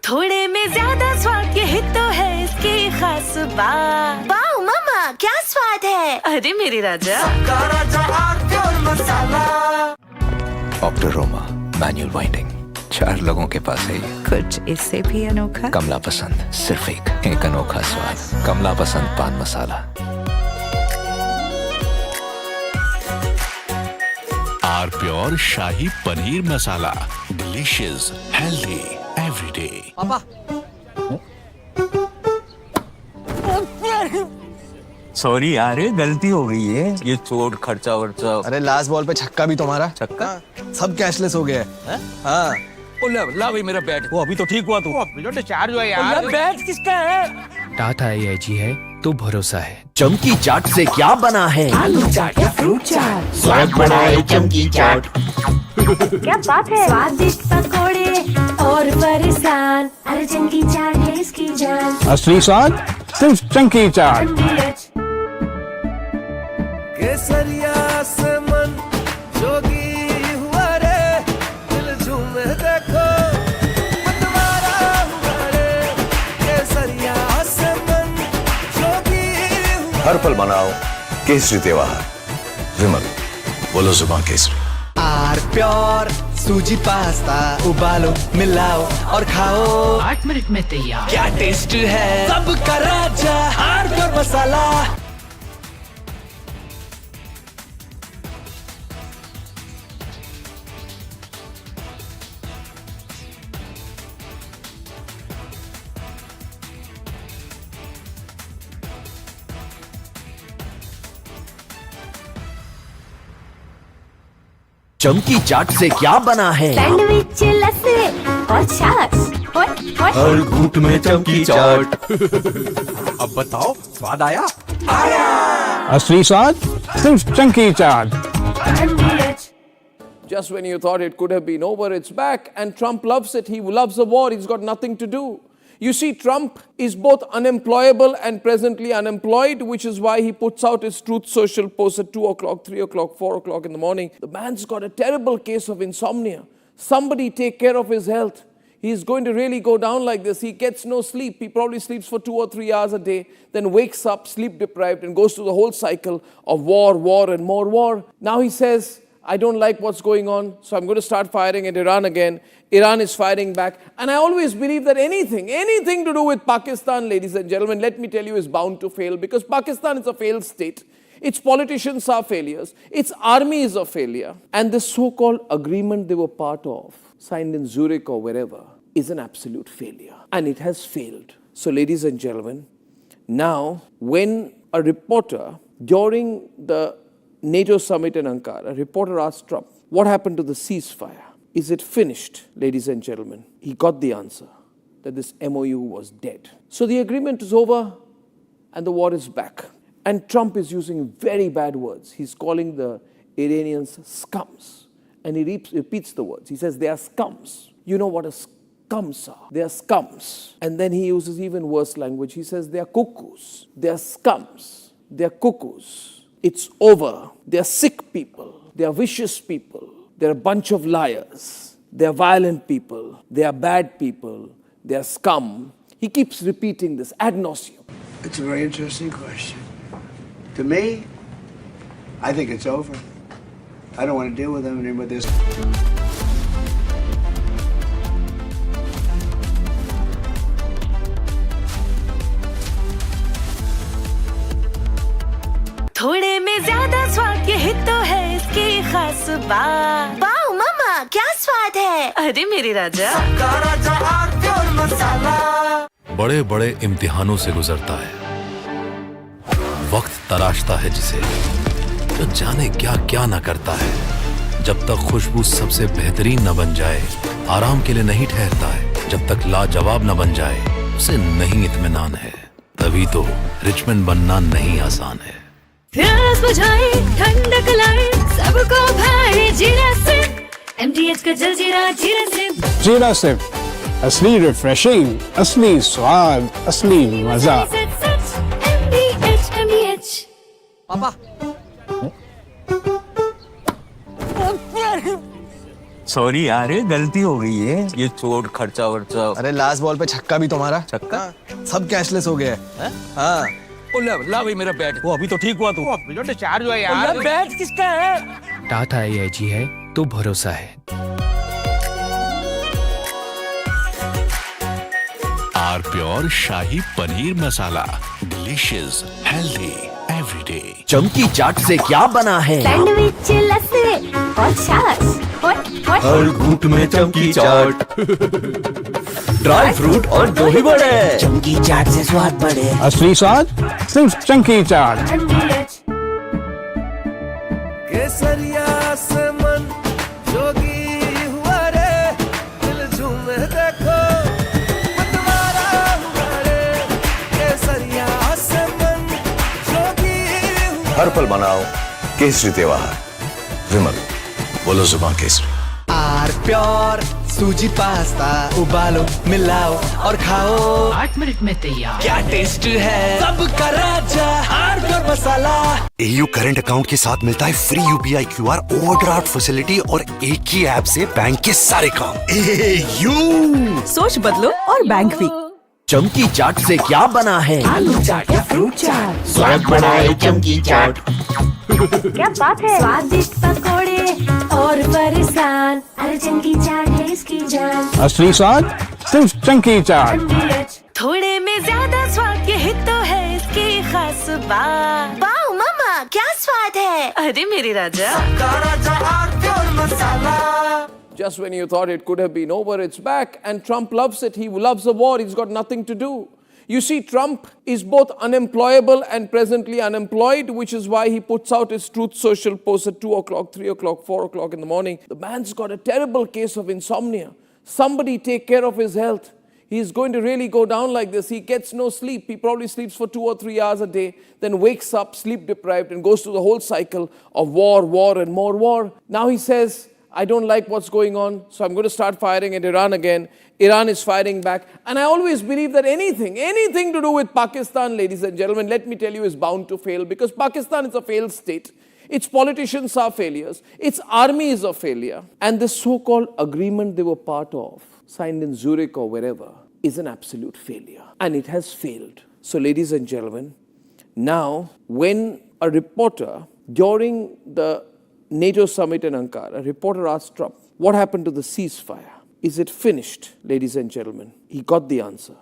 थोड़े में ज्यादा स्वाद यही तो है इसकी खास बात। वाओ मम्मा, क्या स्वाद है? अरे मेरी राजा, ऑक्टोरोमा मैनुअल वाइंडिंग 4 लोगों के पास है ये। कुछ इससे भी अनोखा। कमला पसंद, सिर्फ एक अनोखा स्वाद। Kamla Pasand paan masala. R pure shahi paneer masala, delicious, healthy everyday. पापा सॉरी यार, गलती हो गई है। ये चोट खर्चा वर्चा। अरे लास्ट बॉल पे छक्का भी तुम्हारा। छक्का सब कैशलेस हो गया है। हाँ ला भाई मेरा बैट। वो अभी तो ठीक हुआ तू। जो डिस्चार्ज हुआ यार। बैट किसका है? टाटा AIG है तो भरोसा है। चमकी चाट से क्या बना है? आलू चाट या फ्रूट चाट, स्वाद बनाए चमकी चाट। क्या बात है? स्वादिष्ट पकोड़े और फरसान, अरे चमकी चाट है इसकी जान। असली स्वाद सिर्फ चमकी चाट। केसरिया से मन जोगी हुआ रे, दिल झूमे देखो मतवारा हुआ रे। केसरिया से मन जोगी हुआ। हर पल मनाओ केसरी त्योहार। विमल, बोलो जुबान केसरी। आर प्योर सूजी पास्ता उबालो, मिलाओ और खाओ। 8 मिनट में तैयार। क्या टेस्ट है सबका राजा आर प्योर मसाला। चमकी चाट से क्या बना है? सैंडविच, लस्सी और छाछ और हर घूंट में चमकी चाट। अब बताओ स्वाद आया? असली स्वाद सिर्फ चमकी चाट। Just when you thought it could have been over, it's back. And Trump loves it. He loves the war. He's got nothing to do. You see, Trump is both unemployable and presently unemployed, which is why he puts out his Truth Social post at 2 o'clock, 3 o'clock, 4 o'clock in the morning. The man's got a terrible case of insomnia. Somebody take care of his health. he's going to really go down like this. He gets no sleep. He probably sleeps for 2 or 3 hours a day, then wakes up sleep deprived and goes through the whole cycle of war and more war. Now he says, I don't like what's going on, so I'm going to start firing at Iran again. Iran is firing back. And I always believe that anything to do with Pakistan, ladies and gentlemen, let me tell you, is bound to fail, because Pakistan is a failed state. Its politicians are failures. Its army is a failure. And this so-called agreement they were part of, signed in Zurich or wherever, is an absolute failure. And it has failed. So, ladies and gentlemen, now when a reporter during the NATO summit in Ankara, a reporter asked Trump, what happened to the ceasefire? Is it finished, ladies and gentlemen? He got the answer that this MOU was dead. So the agreement is over and the war is back. And Trump is using very bad words. He's calling the Iranians scums. And he repeats the words. He says they are scums. You know what a scums are. They are scums. And then he uses even worse language. He says they are cuckoos. They are scums. They are cuckoos. It's over. They are sick people. They are vicious people. They're a bunch of liars. They are violent people. They are bad people. They are scum. He keeps repeating this ad nauseum. It's a very interesting question. To me, I think it's over. I don't want to deal with them anymore. This. थोड़े में ज्यादा स्वाद यही तो है इसकी खास बात। वाओ मम्मा, क्या स्वाद है? अरे मेरे राजा, बड़े बड़े इम्तिहानों से गुजरता है, वक्त तराशता है जिसे, तो जाने क्या क्या न करता है। जब तक खुशबू सबसे बेहतरीन न बन जाए, आराम के लिए नहीं ठहरता है। जब तक लाजवाब न बन जाए, उसे नहीं इत्मीनान है। तभी तो रिचमैन बनना नहीं आसान है। प्यास बुझाए, ठंडक लाए, सबको भाए जीरा से। MTH का जलजीरा जीरा से। जीरा से असली रिफ्रेशिंग, असली स्वाद, असली मजा। MTH। पापा। सॉरी यार, गलती हो गई है। ये चोट खर्चा वर्चा। अरे लास्ट बॉल पे छक्का भी तुम्हारा। छक्का? सब कैशलेस हो गया है। हाँ। ला भाई मेरा बैट। वो अभी तो ठीक हुआ तू। अभी तो डिस्चार्ज हुआ यार। बैट किसका है? टाटा AIG है तो भरोसा है। R pure shahi paneer masala, delicious, healthy, everyday. चमकी चाट से क्या बना है? सैंडविच, लस्सी और छाछ। हर घूंट में चमकी चाट। ड्राई फ्रूट और दही बड़े। चमकी चाट से स्वाद बढ़े। असली स्वाद सिर्फ चंकी चाट। केसरिया से मन जोगी हुआ रे, दिल झूमे देखो मतवारा हुआ रे। केसरिया से मन जोगी हुआ। हर पल मनाओ केसरी त्योहार। विमल, बोलो जुबान केसरी। आर प्योर सूजी पास्ता, उबालो मिलाओ और खाओ। 8 मिनट में तैयार। क्या टेस्ट है सबका राजा, R pure masala. AU current account के साथ मिलता है free UPI QR overdraft facility और एक ही ऐप से बैंक के सारे काम। AU सोच बदलो और बैंक भी। चमकी चाट से क्या बना है? आलू चाट या फ्रूट चाट, स्वाद बढ़ाए चमकी चाट। क्या बात है? स्वादिष्ट पकोड़े और फरसान, अरे चंकी चाट है इसकी जान। असली स्वाद सिर्फ चंकी चाट। थोड़े में ज्यादा स्वाद यही तो है इसकी खास बात। वाओ मम्मा, क्या स्वाद है? अरे मेरे राजा, Just when you thought it could have been over, it's back. And Trump loves it. He loves the war. He's got nothing to do. You see, Trump is both unemployable and presently unemployed, which is why he puts out his Truth Social post at 2 o'clock, 3 o'clock, 4 o'clock in the morning. The man's got a terrible case of insomnia. Somebody take care of his health. He's going to really go down like this. He gets no sleep. He probably sleeps for 2 or 3 hours a day, then wakes up sleep deprived and goes through the whole cycle of war and more war. Now he says, I don't like what's going on, so I'm going to start firing at Iran again. Iran is firing back. And I always believe that anything to do with Pakistan, ladies and gentlemen, let me tell you, is bound to fail, because Pakistan is a failed state. Its politicians are failures. Its army is a failure. And the so-called agreement they were part of, signed in Zurich or wherever, is an absolute failure. And it has failed. So, ladies and gentlemen, now when a reporter during the NATO summit in Ankara, a reporter asked Trump, what happened to the ceasefire? Is it finished, ladies and gentlemen? He got the answer.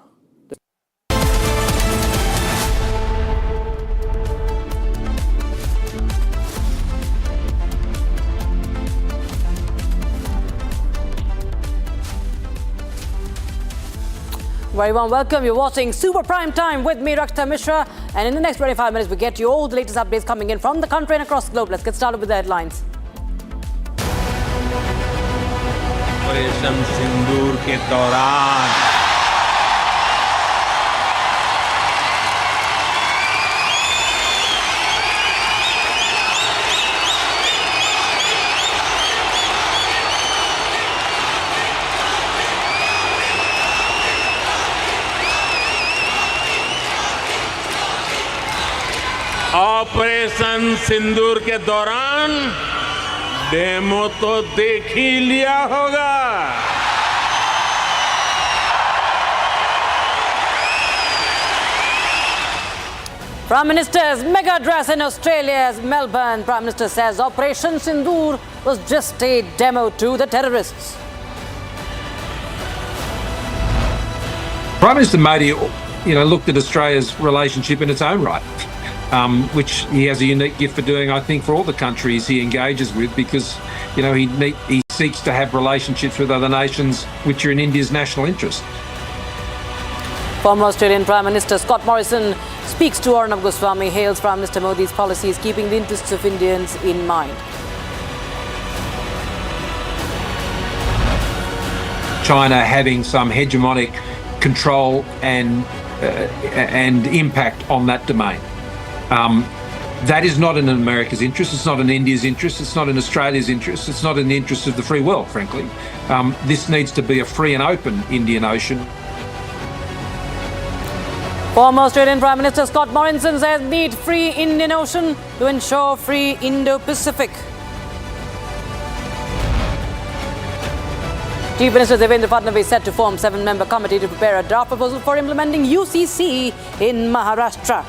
Very warm welcome. You're watching Super Prime Time with me, Rakshita Mishra. And in the next 25 minutes, we get you all the latest updates coming in from the country and across the globe. Let's get started with the headlines. Operation Sindoor के दौरान operation Sindoor के दौरान demo तो देख ही लिया होगा। Prime Minister's mega address in Australia's Melbourne. Prime Minister says Operation Sindoor was just a demo to the terrorists. Prime Minister Modi, looked at Australia's relationship in its own right, which he has a unique gift for doing, I think, for all the countries he engages with, because, he seeks to have relationships with other nations which are in India's national interest. Former Australian Prime Minister Scott Morrison speaks to Arnab Goswami, hails Prime Minister Modi's policies, keeping the interests of Indians in mind. China having some hegemonic control and impact on that domain. That is not in America's interest, it's not in India's interest, it's not in Australia's interest, it's not in the interest of the free world, frankly. This needs to be a free and open Indian Ocean. Former Australian Prime Minister Scott Morrison says need free Indian Ocean to ensure free Indo-Pacific. Chief Minister Devendra Fadnavis set to form 7-member committee to prepare a draft proposal for implementing UCC in Maharashtra.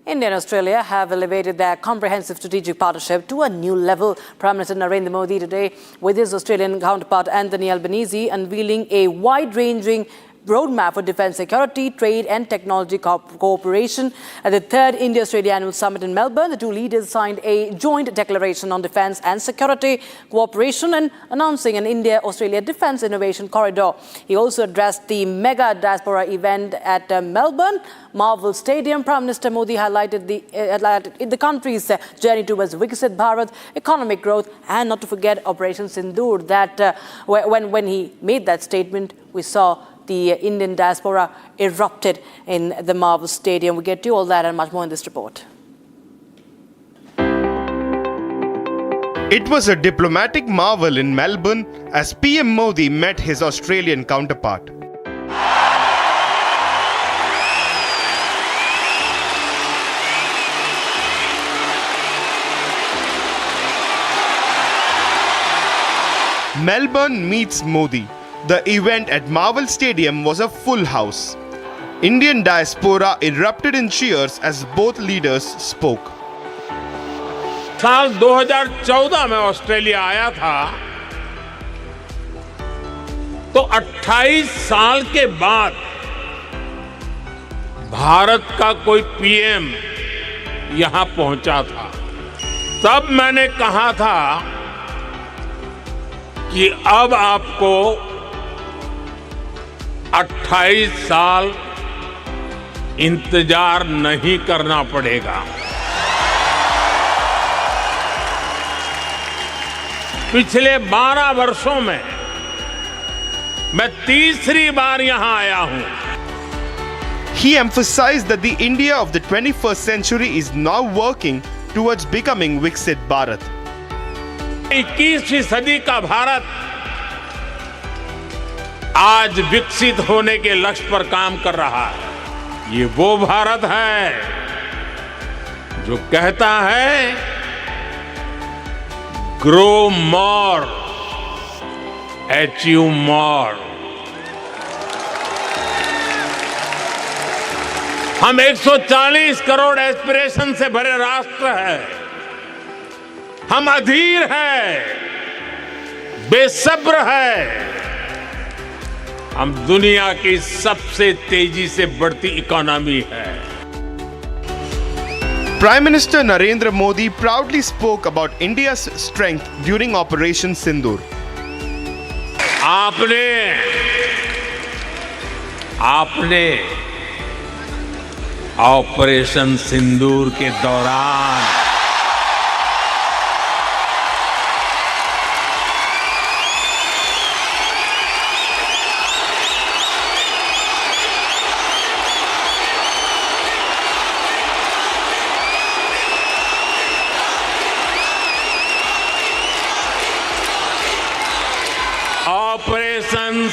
India and Australia have elevated their comprehensive strategic partnership to a new level. Prime Minister Narendra Modi today, with his Australian counterpart Anthony Albanese, unveiling a wide-ranging roadmap for defence security, trade and technology cooperation. At the 3rd India-Australia Annual Summit in Melbourne, the two leaders signed a joint declaration on defence and security cooperation and announcing an India-Australia Defence Innovation Corridor. He also addressed the mega diaspora event at Melbourne Marvel Stadium. Prime Minister Modi highlighted the country's journey towards Viksit Bharat, economic growth, and not to forget Operation Sindoor. That when he made that statement, we saw the Indian diaspora erupted in the Marvel Stadium. We get to all that and much more in this report. It was a diplomatic marvel in Melbourne as PM Modi met his Australian counterpart. Melbourne meets Modi. The event at Marvel Stadium was a full house. Indian diaspora erupted in cheers as both leaders spoke. साल 2014 में Australia आया था तो 28 साल के बाद भारत का कोई पीएम यहां पहुंचा था। तब मैंने कहा था कि अब आपको 28 साल इंतजार नहीं करना पड़ेगा। पिछले 12 वर्षों में मैं तीसरी बार यहां आया हूं। He emphasized that the India of the 21st century is now working towards becoming Viksit Bharat. 21वीं सदी का भारत आज विकसित होने के लक्ष्य पर काम कर रहा है। ये वो भारत है जो कहता है ग्रो मोर, अचीव मोर। हम 140 करोड़ एस्पिरेशन से भरे राष्ट्र है। हम अधीर है, बेसब्र है। हम दुनिया की सबसे तेजी से बढ़ती इकोनॉमी है। Prime Minister Narendra Modi proudly spoke about India's strength during Operation Sindoor. आपने ऑपरेशन सिंदूर के दौरान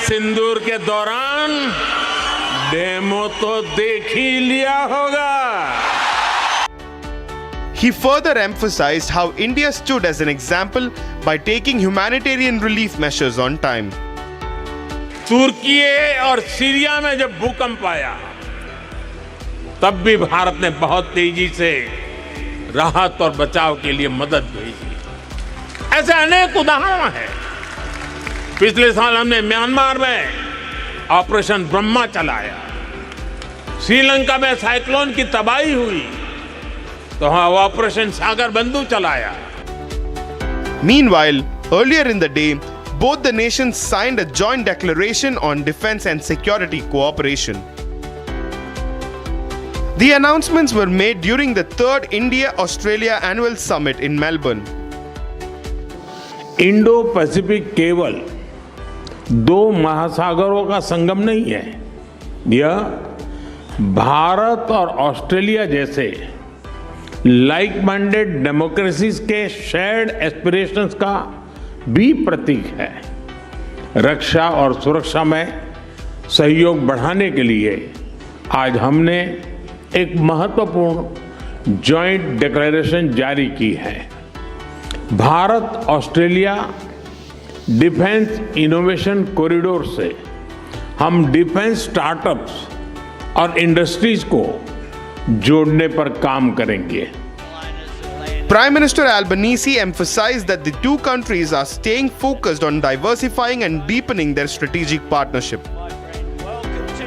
सिंदूर के दौरान डेमो तो देख ही लिया होगा। He further emphasized how India stood as an example by taking humanitarian relief measures on time. तुर्की और सीरिया में जब भूकंप आया तब भी भारत ने बहुत तेजी से राहत और बचाव के लिए मदद भेजी। ऐसे अनेक उदाहरण हैं। पिछले साल हमने म्यांमार में ऑपरेशन ब्रह्मा चलाया। श्रीलंका में साइक्लोन की तबाही हुई तो हम ऑपरेशन सागर बंधु चलाया। Meanwhile, earlier in the day, both the nations signed a joint declaration on defense and security cooperation. The announcements were made during the 3rd India-Australia Annual Summit in Melbourne. Indo Pacific केवल दो महासागरों का संगम नहीं है, यह भारत और Australia जैसे like minded democracies के shared aspirations का भी प्रतीक है। रक्षा और सुरक्षा में सहयोग बढ़ाने के लिए आज हमने एक महत्वपूर्ण जॉइंट डिक्लेरेशन जारी की है। Bharat Australia defence innovation corridor से हम डिफेंस स्टार्टअप्स और इंडस्ट्रीज को जोड़ने पर काम करेंगे। Prime Minister Albanese emphasized that the two countries are staying focused on diversifying and deepening their strategic partnership.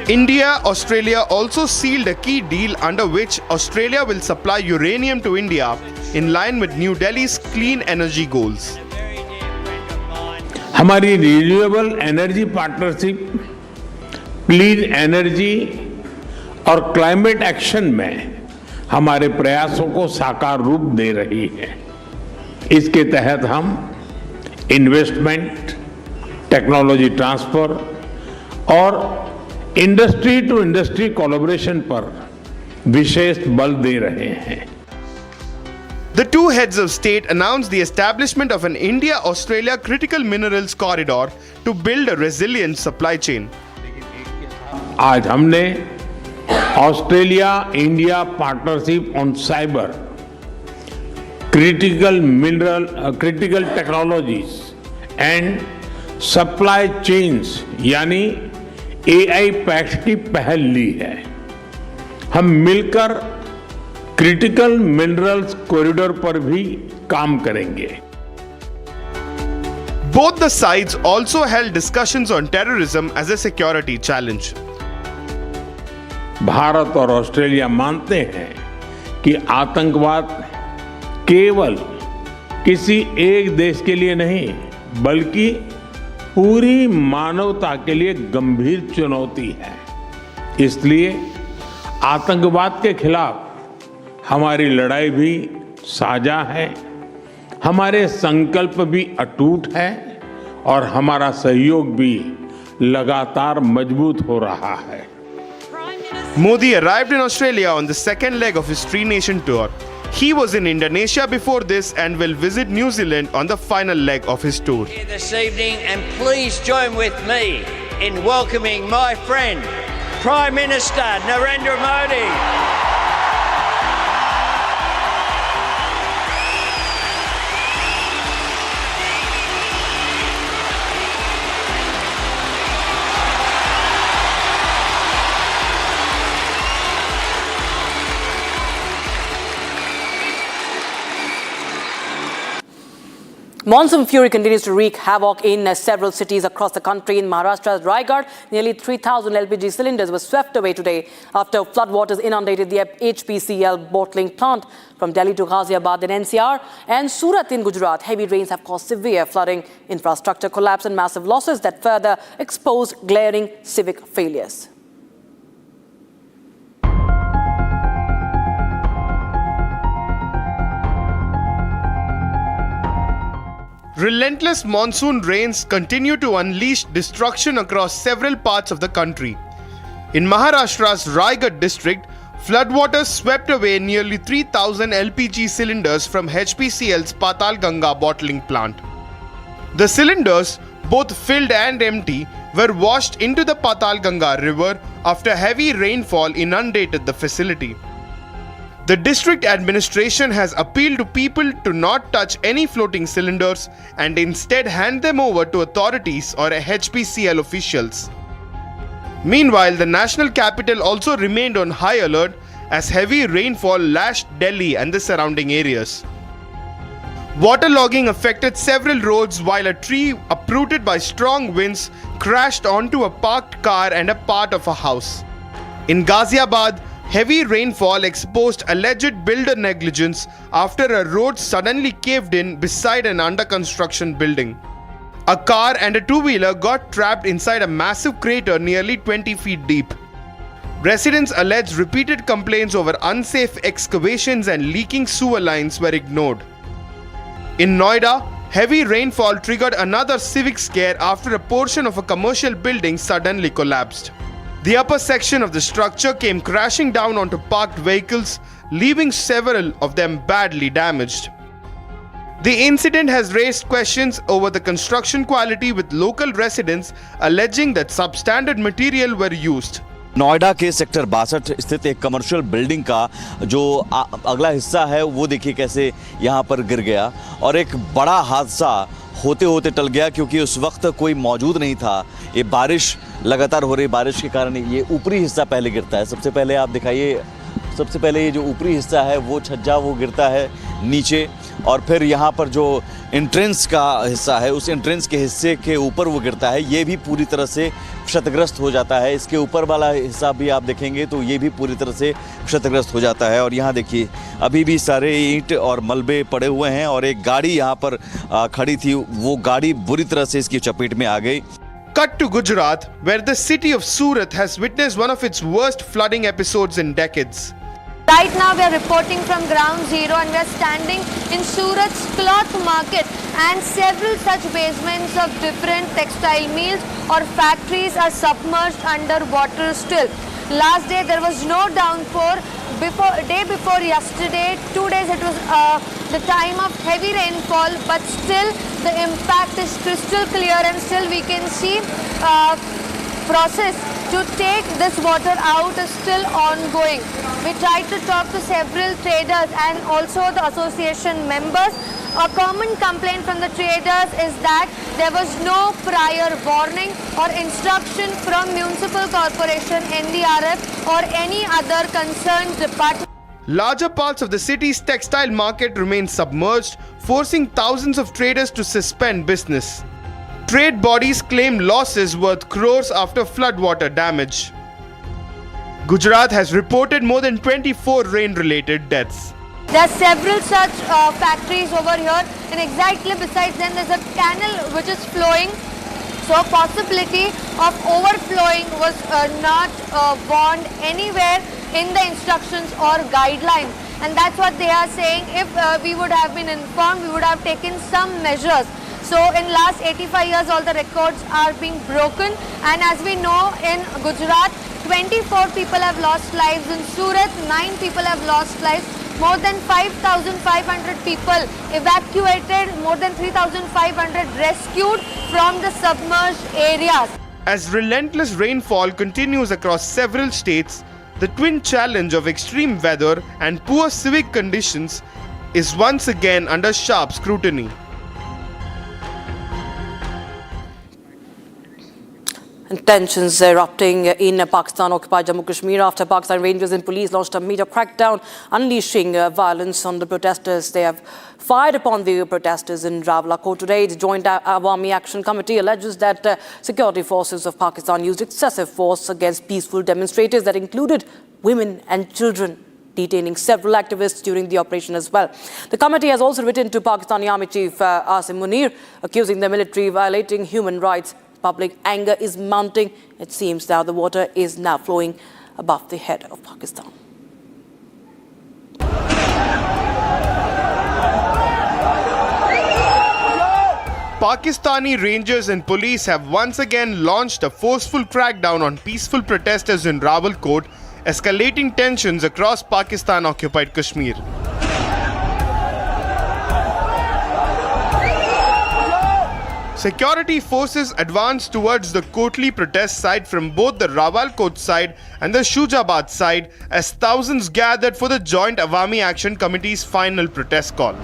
India-Australia also sealed a key deal under which Australia will supply uranium to India in line with New Delhi's clean energy goals. हमारी renewable energy partnership clean energy और climate action में हमारे प्रयासों को साकार रूप दे रही है। इसके तहत हम इन्वेस्टमेंट, टेक्नोलॉजी ट्रांसफर और इंडस्ट्री टू इंडस्ट्री कोलैबोरेशन पर विशेष बल दे रहे हैं। The two heads of state announced the establishment of an India-Australia critical minerals corridor to build a resilient supply chain. आज हमने Australia India partnership on cyber, critical technologies and supply chains यानी AI pact की पहल ली है। हम मिलकर critical minerals corridor पर भी काम करेंगे। Both the sides also held discussions on terrorism as a security challenge. Bharat और ऑस्ट्रेलिया मानते हैं कि आतंकवाद केवल किसी एक देश के लिए नहीं बल्कि पूरी मानवता के लिए गंभीर चुनौती है। इसलिए आतंकवाद के खिलाफ हमारी लड़ाई भी साझा है, हमारे संकल्प भी अटूट है और हमारा सहयोग भी लगातार मजबूत हो रहा है। Modi arrived in Australia on the second leg of his three-nation tour. He was in Indonesia before this and will visit New Zealand on the final leg of his tour. Here this evening, and please join with me in welcoming my friend, Prime Minister Narendra Modi. Monsoon fury continues to wreak havoc in several cities across the country. In Maharashtra's Raigad, nearly 3,000 LPG cylinders were swept away today after floodwaters inundated the HPCL bottling plant. From Delhi to Ghaziabad in NCR and Surat in Gujarat, heavy rains have caused severe flooding, infrastructure collapse and massive losses that further expose glaring civic failures. Relentless monsoon rains continue to unleash destruction across several parts of the country. In Maharashtra's Raigad district, floodwaters swept away nearly 3,000 LPG cylinders from HPCL's Patal Ganga bottling plant. The cylinders, both filled and empty, were washed into the Patal Ganga river after heavy rainfall inundated the facility. The district administration has appealed to people to not touch any floating cylinders and instead hand them over to authorities or HPCL officials. Meanwhile, the national capital also remained on high alert as heavy rainfall lashed Delhi and the surrounding areas. Waterlogging affected several roads while a tree uprooted by strong winds crashed onto a parked car and a part of a house. In Ghaziabad, heavy rainfall exposed alleged builder negligence after a road suddenly caved in beside an under-construction building. A car and a two-wheeler got trapped inside a massive crater nearly 20 feet deep. Residents alleged repeated complaints over unsafe excavations and leaking sewer lines were ignored. In Noida, heavy rainfall triggered another civic scare after a portion of a commercial building suddenly collapsed. The upper section of the structure came crashing down onto parked vehicles, leaving several of them badly damaged. The incident has raised questions over the construction quality, with local residents alleging that substandard material were used. Noida के sector 62 स्थित एक commercial building का जो अगला हिस्सा है वो देखिए कैसे यहाँ पर गिर गया और एक बड़ा हादसा होते होते टल गया क्योंकि उस वक्त कोई मौजूद नहीं था। ये बारिश लगातार हो रही बारिश के कारण ये ऊपरी हिस्सा पहले गिरता है। सबसे पहले आप दिखाइए, सबसे पहले ये जो ऊपरी हिस्सा है वो छज्जा वो गिरता है नीचे और फिर यहाँ पर जो एंट्रेंस का हिस्सा है उस एंट्रेंस के हिस्से के ऊपर वो गिरता है। ये भी पूरी तरह से क्षतिग्रस्त हो जाता है। इसके ऊपर वाला हिस्सा भी आप देखेंगे तो ये भी पूरी तरह से क्षतिग्रस्त हो जाता है। और यहाँ देखिए अभी भी सारे ईंट और मलबे पड़े हुए हैं और एक गाड़ी यहाँ पर खड़ी थी, वो गाड़ी बुरी तरह से इसकी चपेट में आ गई। Cut to Gujarat, where the city of Surat has witnessed one of its worst flooding episodes in decades. Right now we are reporting from ground zero and we are standing in Surat's cloth market, and several such basements of different textile mills or factories are submerged under water still. Last day there was no downpour. Day before yesterday, 2 days it was the time of heavy rainfall, but still the impact is crystal clear and still we can see process to take this water out is still ongoing. We tried to talk to several traders and also the association members. A common complaint from the traders is that there was no prior warning or instruction from Municipal Corporation, NDRF or any other concerned department. Larger parts of the city's textile market remain submerged, forcing thousands of traders to suspend business. Trade bodies claim losses worth crores after floodwater damage. Gujarat has reported more than 24 rain-related deaths. There are several such factories over here, and exactly besides them there's a canal which is flowing. So possibility of overflowing was not warned anywhere in the instructions or guidelines, and that's what they are saying. If we would have been informed, we would have taken some measures. So in last 85 years all the records are being broken, and as we know in Gujarat 24 people have lost lives, in Surat 9 people have lost lives. more than 5,500 people evacuated, more than 3,500 rescued from the submerged areas. As relentless rainfall continues across several states, the twin challenge of extreme weather and poor civic conditions is once again under sharp scrutiny. And tensions erupting in Pakistan-occupied Jammu Kashmir after Pakistan Rangers and police launched a major crackdown, unleashing violence on the protesters. They have fired upon the protesters in Rawalakot today. The Joint Awami Action Committee alleges that security forces of Pakistan used excessive force against peaceful demonstrators that included women and children, detaining several activists during the operation as well. The committee has also written to Pakistani Army Chief Asim Munir, accusing the military of violating human rights. Public anger is mounting. It seems that the water is now flowing above the head of Pakistan. Pakistani Rangers and police have once again launched a forceful crackdown on peaceful protesters in Rawalakot, escalating tensions across Pakistan-occupied Kashmir. Security forces advanced towards the Kotli protest site from both the Rawalakot side and the Shujabad side as thousands gathered for the Joint Awami Action Committee's final protest call.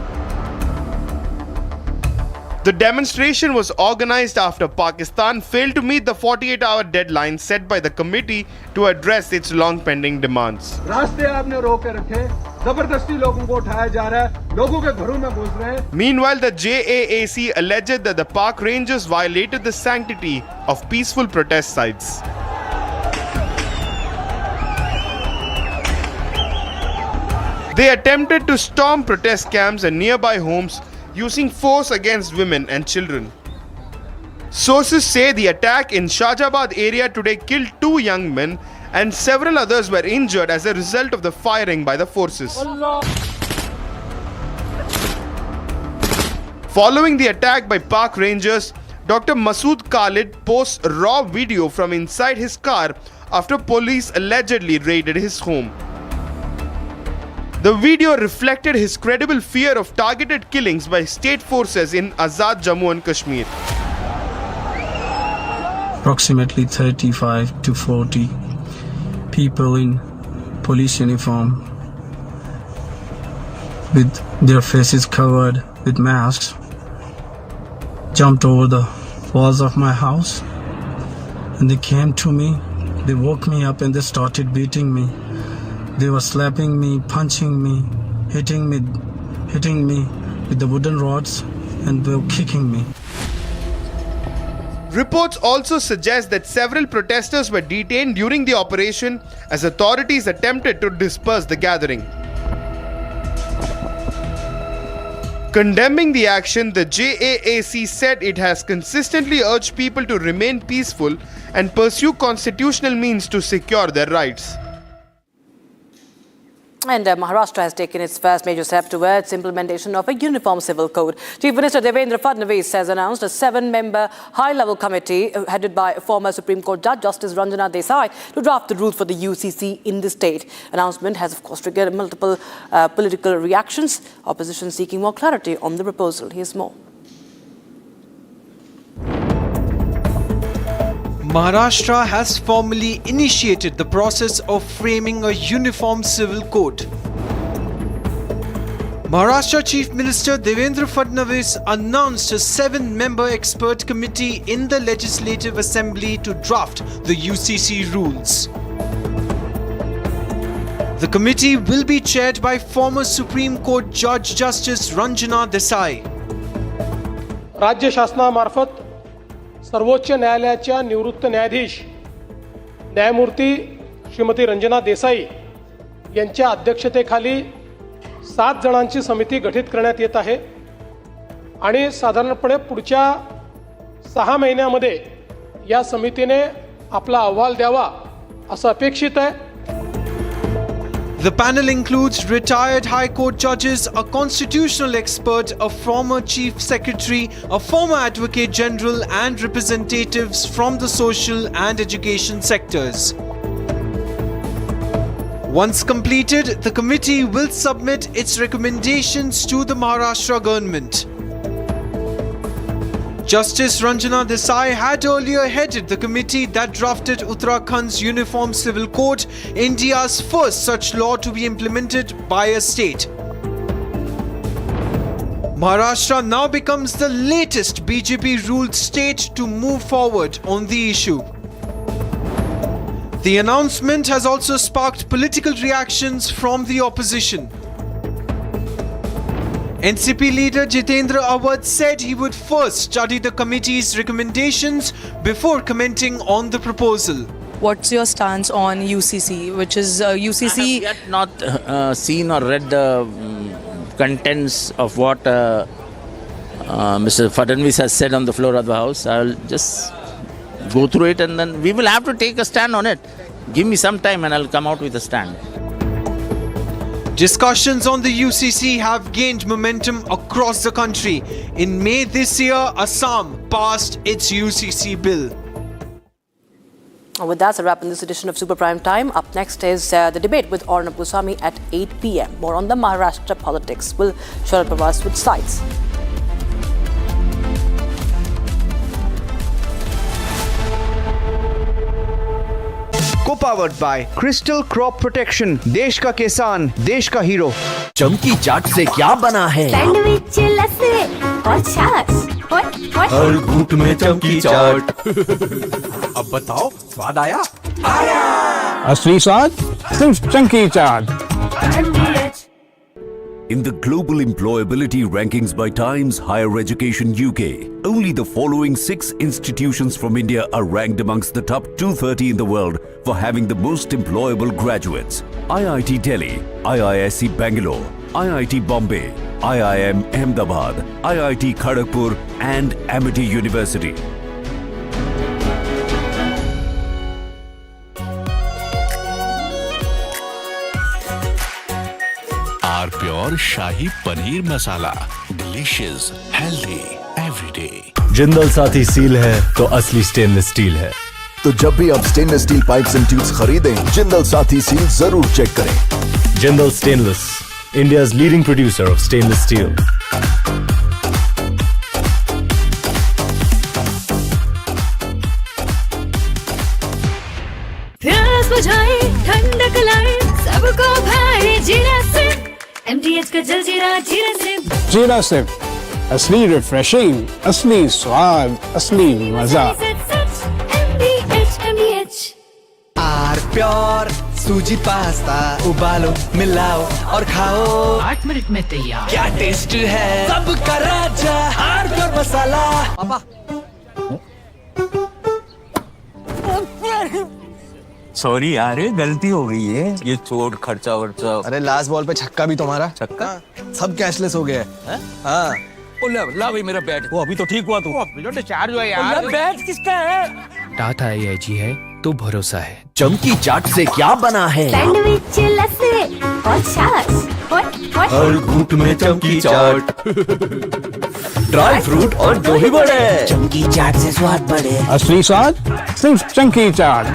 The demonstration was organized after Pakistan failed to meet the 48-hour deadline set by the committee to address its long-pending demands. Meanwhile, the JAAC alleged that the Pak Rangers violated the sanctity of peaceful protest sites. They attempted to storm protest camps and nearby homes, using force against women and children. Sources say the attack in Shahjabad area today killed 2 young men and several others were injured as a result of the firing by the forces. Following the attack by Pak Rangers, Dr. Masood Khalid posts a raw video from inside his car after police allegedly raided his home. The video reflected his credible fear of targeted killings by state forces in Azad Jammu and Kashmir. Approximately 35 to 40 people in police uniform with their faces covered with masks jumped over the walls of my house and they came to me. They woke me up and they started beating me. They were slapping me, punching me, hitting me with the wooden rods, and they were kicking me. Reports also suggest that several protesters were detained during the operation as authorities attempted to disperse the gathering. Condemning the action, the JAAC said it has consistently urged people to remain peaceful and pursue constitutional means to secure their rights. And Maharashtra has taken its first major step towards implementation of a uniform civil code. Chief Minister Devendra Fadnavis has announced a 7-member high-level committee headed by former Supreme Court Judge Justice Ranjana Desai to draft the rules for the UCC in the state. Announcement has, of course, triggered multiple political reactions. Opposition seeking more clarity on the proposal. Here's more. Maharashtra has formally initiated the process of framing a uniform civil code. Maharashtra Chief Minister Devendra Fadnavis announced a 7-member expert committee in the Legislative Assembly to draft the UCC rules. The committee will be chaired by former Supreme Court Judge Justice Ranjana Desai. राज्य शासनामार्फत सर्वोच्च न्यायालयाच्या निवृत्त न्यायाधीश न्यायमूर्ती श्रीमती रंजना देसाई यांच्या अध्यक्षतेखाली 7 जणांची समिती गठीत करण्यात येत आहे आणि साधारणपणे पुढच्या 6 महिन्यामध्ये या समितीने आपला अहवाल द्यावा असं अपेक्षित आहे. The panel includes retired High Court judges, a constitutional expert, a former Chief Secretary, a former Advocate General and representatives from the social and education sectors. Once completed, the committee will submit its recommendations to the Maharashtra government. Justice Ranjana Desai had earlier headed the committee that drafted Uttarakhand's Uniform Civil Code, India's first such law to be implemented by a state. Maharashtra now becomes the latest BJP-ruled state to move forward on the issue. The announcement has also sparked political reactions from the opposition. NCP leader Jitendra Awadh said he would first study the committee's recommendations before commenting on the proposal. What's your stance on UCC, which is UCC? I have yet not seen or read the contents of what Mr. Fadnavis has said on the floor of the House. I'll just go through it and then we will have to take a stand on it. Give me some time and I'll come out with a stand. Discussions on the UCC have gained momentum across the country. In May this year, Assam passed its UCC bill. With that, a wrap in this edition of Super Prime Time. Up next is the debate with Arnab Goswami at 8 p.m. More on the Maharashtra politics. Will Sharad Pawar switch sides? Co-powered by Crystal Crop Protection, देश का किसान, देश का hero. चमकी चाट से क्या बना है? सैंडविच लस्सी और छाछ। हर घूंट में चमकी चाट। अब बताओ, स्वाद आया? आया। असली स्वाद सिर्फ चंकी चाट। In the global employability rankings by Times Higher Education UK, only the following 6 institutions from India are ranked amongst the top 230 in the world for having the most employable graduates. IIT Delhi, IISc Bangalore, IIT Bombay, IIM Ahmedabad, IIT Kharagpur and Amity University. Pure shahi paneer masala, delicious, healthy everyday. Jindal साथी seal है तो असली stainless steel है। तो जब भी आप stainless steel pipes and tubes खरीदें, जिंदल साथी सील जरूर चेक करें। Jindal stainless, India's leading producer of stainless steel. प्यास बुझाए ठंडक लाए सबको भाए जीरा से MTH का जलजीरा जीरा से। जीरा से असली रिफ्रेशिंग, असली स्वाद, असली मजा। MTH आर प्योर सूजी पास्ता उबालो मिलाओ और खाओ 8 मिनट में तैयार। क्या टेस्ट है सबका राजा आर प्योर मसाला। पापा सॉरी यार, गलती हो गई है। ये चोट खर्चा वर्चा। अरे लास्ट बॉल पे छक्का भी तुम्हारा। छक्का? सब कैशलेस हो गया है। हाँ। ला भाई मेरा बैट। वो अभी तो ठीक हुआ तू। अभी तो चार्ज हुआ यार। बैट किसका है? टाटा AIG है तो भरोसा है। चमकी चाट से क्या बना है? सैंडविच लस्सी और छाछ। हर घूंट में चमकी चाट। ड्राई फ्रूट और दही बड़े। चमकी चाट से स्वाद बढ़े। असली स्वाद सिर्फ चंकी चाट।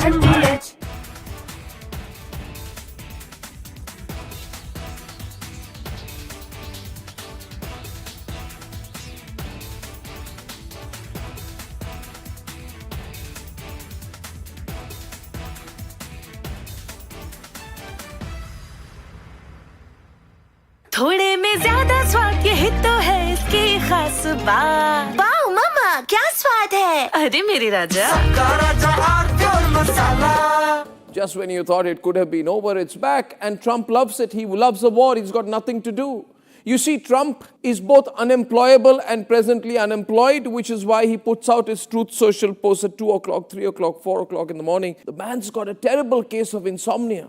थोड़े में ज्यादा स्वाद, यही तो है इसकी खास बात। वाओ मामा, क्या स्वाद है? अरे मेरे राजा। Just when you thought it could have been over, it's back. And Trump loves it. He loves the war. He's got nothing to do. You see, Trump is both unemployable and presently unemployed, which is why he puts out his Truth Social post at 2 o'clock, 3 o'clock, 4 o'clock in the morning. The man's got a terrible case of insomnia.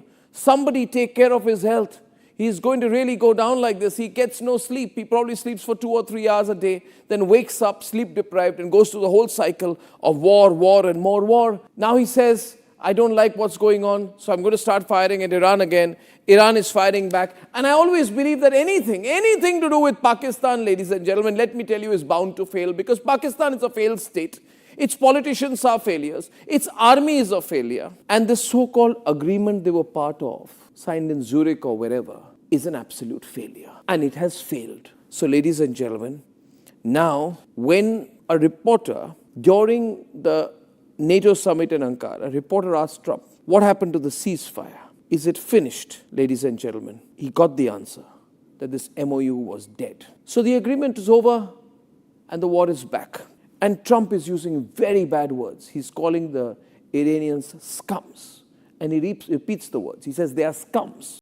Somebody take care of his health. He's going to really go down like this. He gets no sleep. He probably sleeps for 2 or 3 hours a day, then wakes up sleep deprived and goes through the whole cycle of war, war and more war. Now he says, I don't like what's going on, so I'm going to start firing at Iran again. Iran is firing back. And I always believe that anything to do with Pakistan, ladies and gentlemen, let me tell you, is bound to fail because Pakistan is a failed state. Its politicians are failures. Its army is a failure. And the so-called agreement they were part of, signed in Zurich or wherever, is an absolute failure. And it has failed. So, ladies and gentlemen, now when a reporter during the NATO summit in Ankara, a reporter asked Trump, what happened to the ceasefire? Is it finished, ladies and gentlemen? He got the answer that this MOU was dead. So the agreement is over and the war is back. And Trump is using very bad words. He's calling the Iranians scums. And he repeats the words. He says they are scums.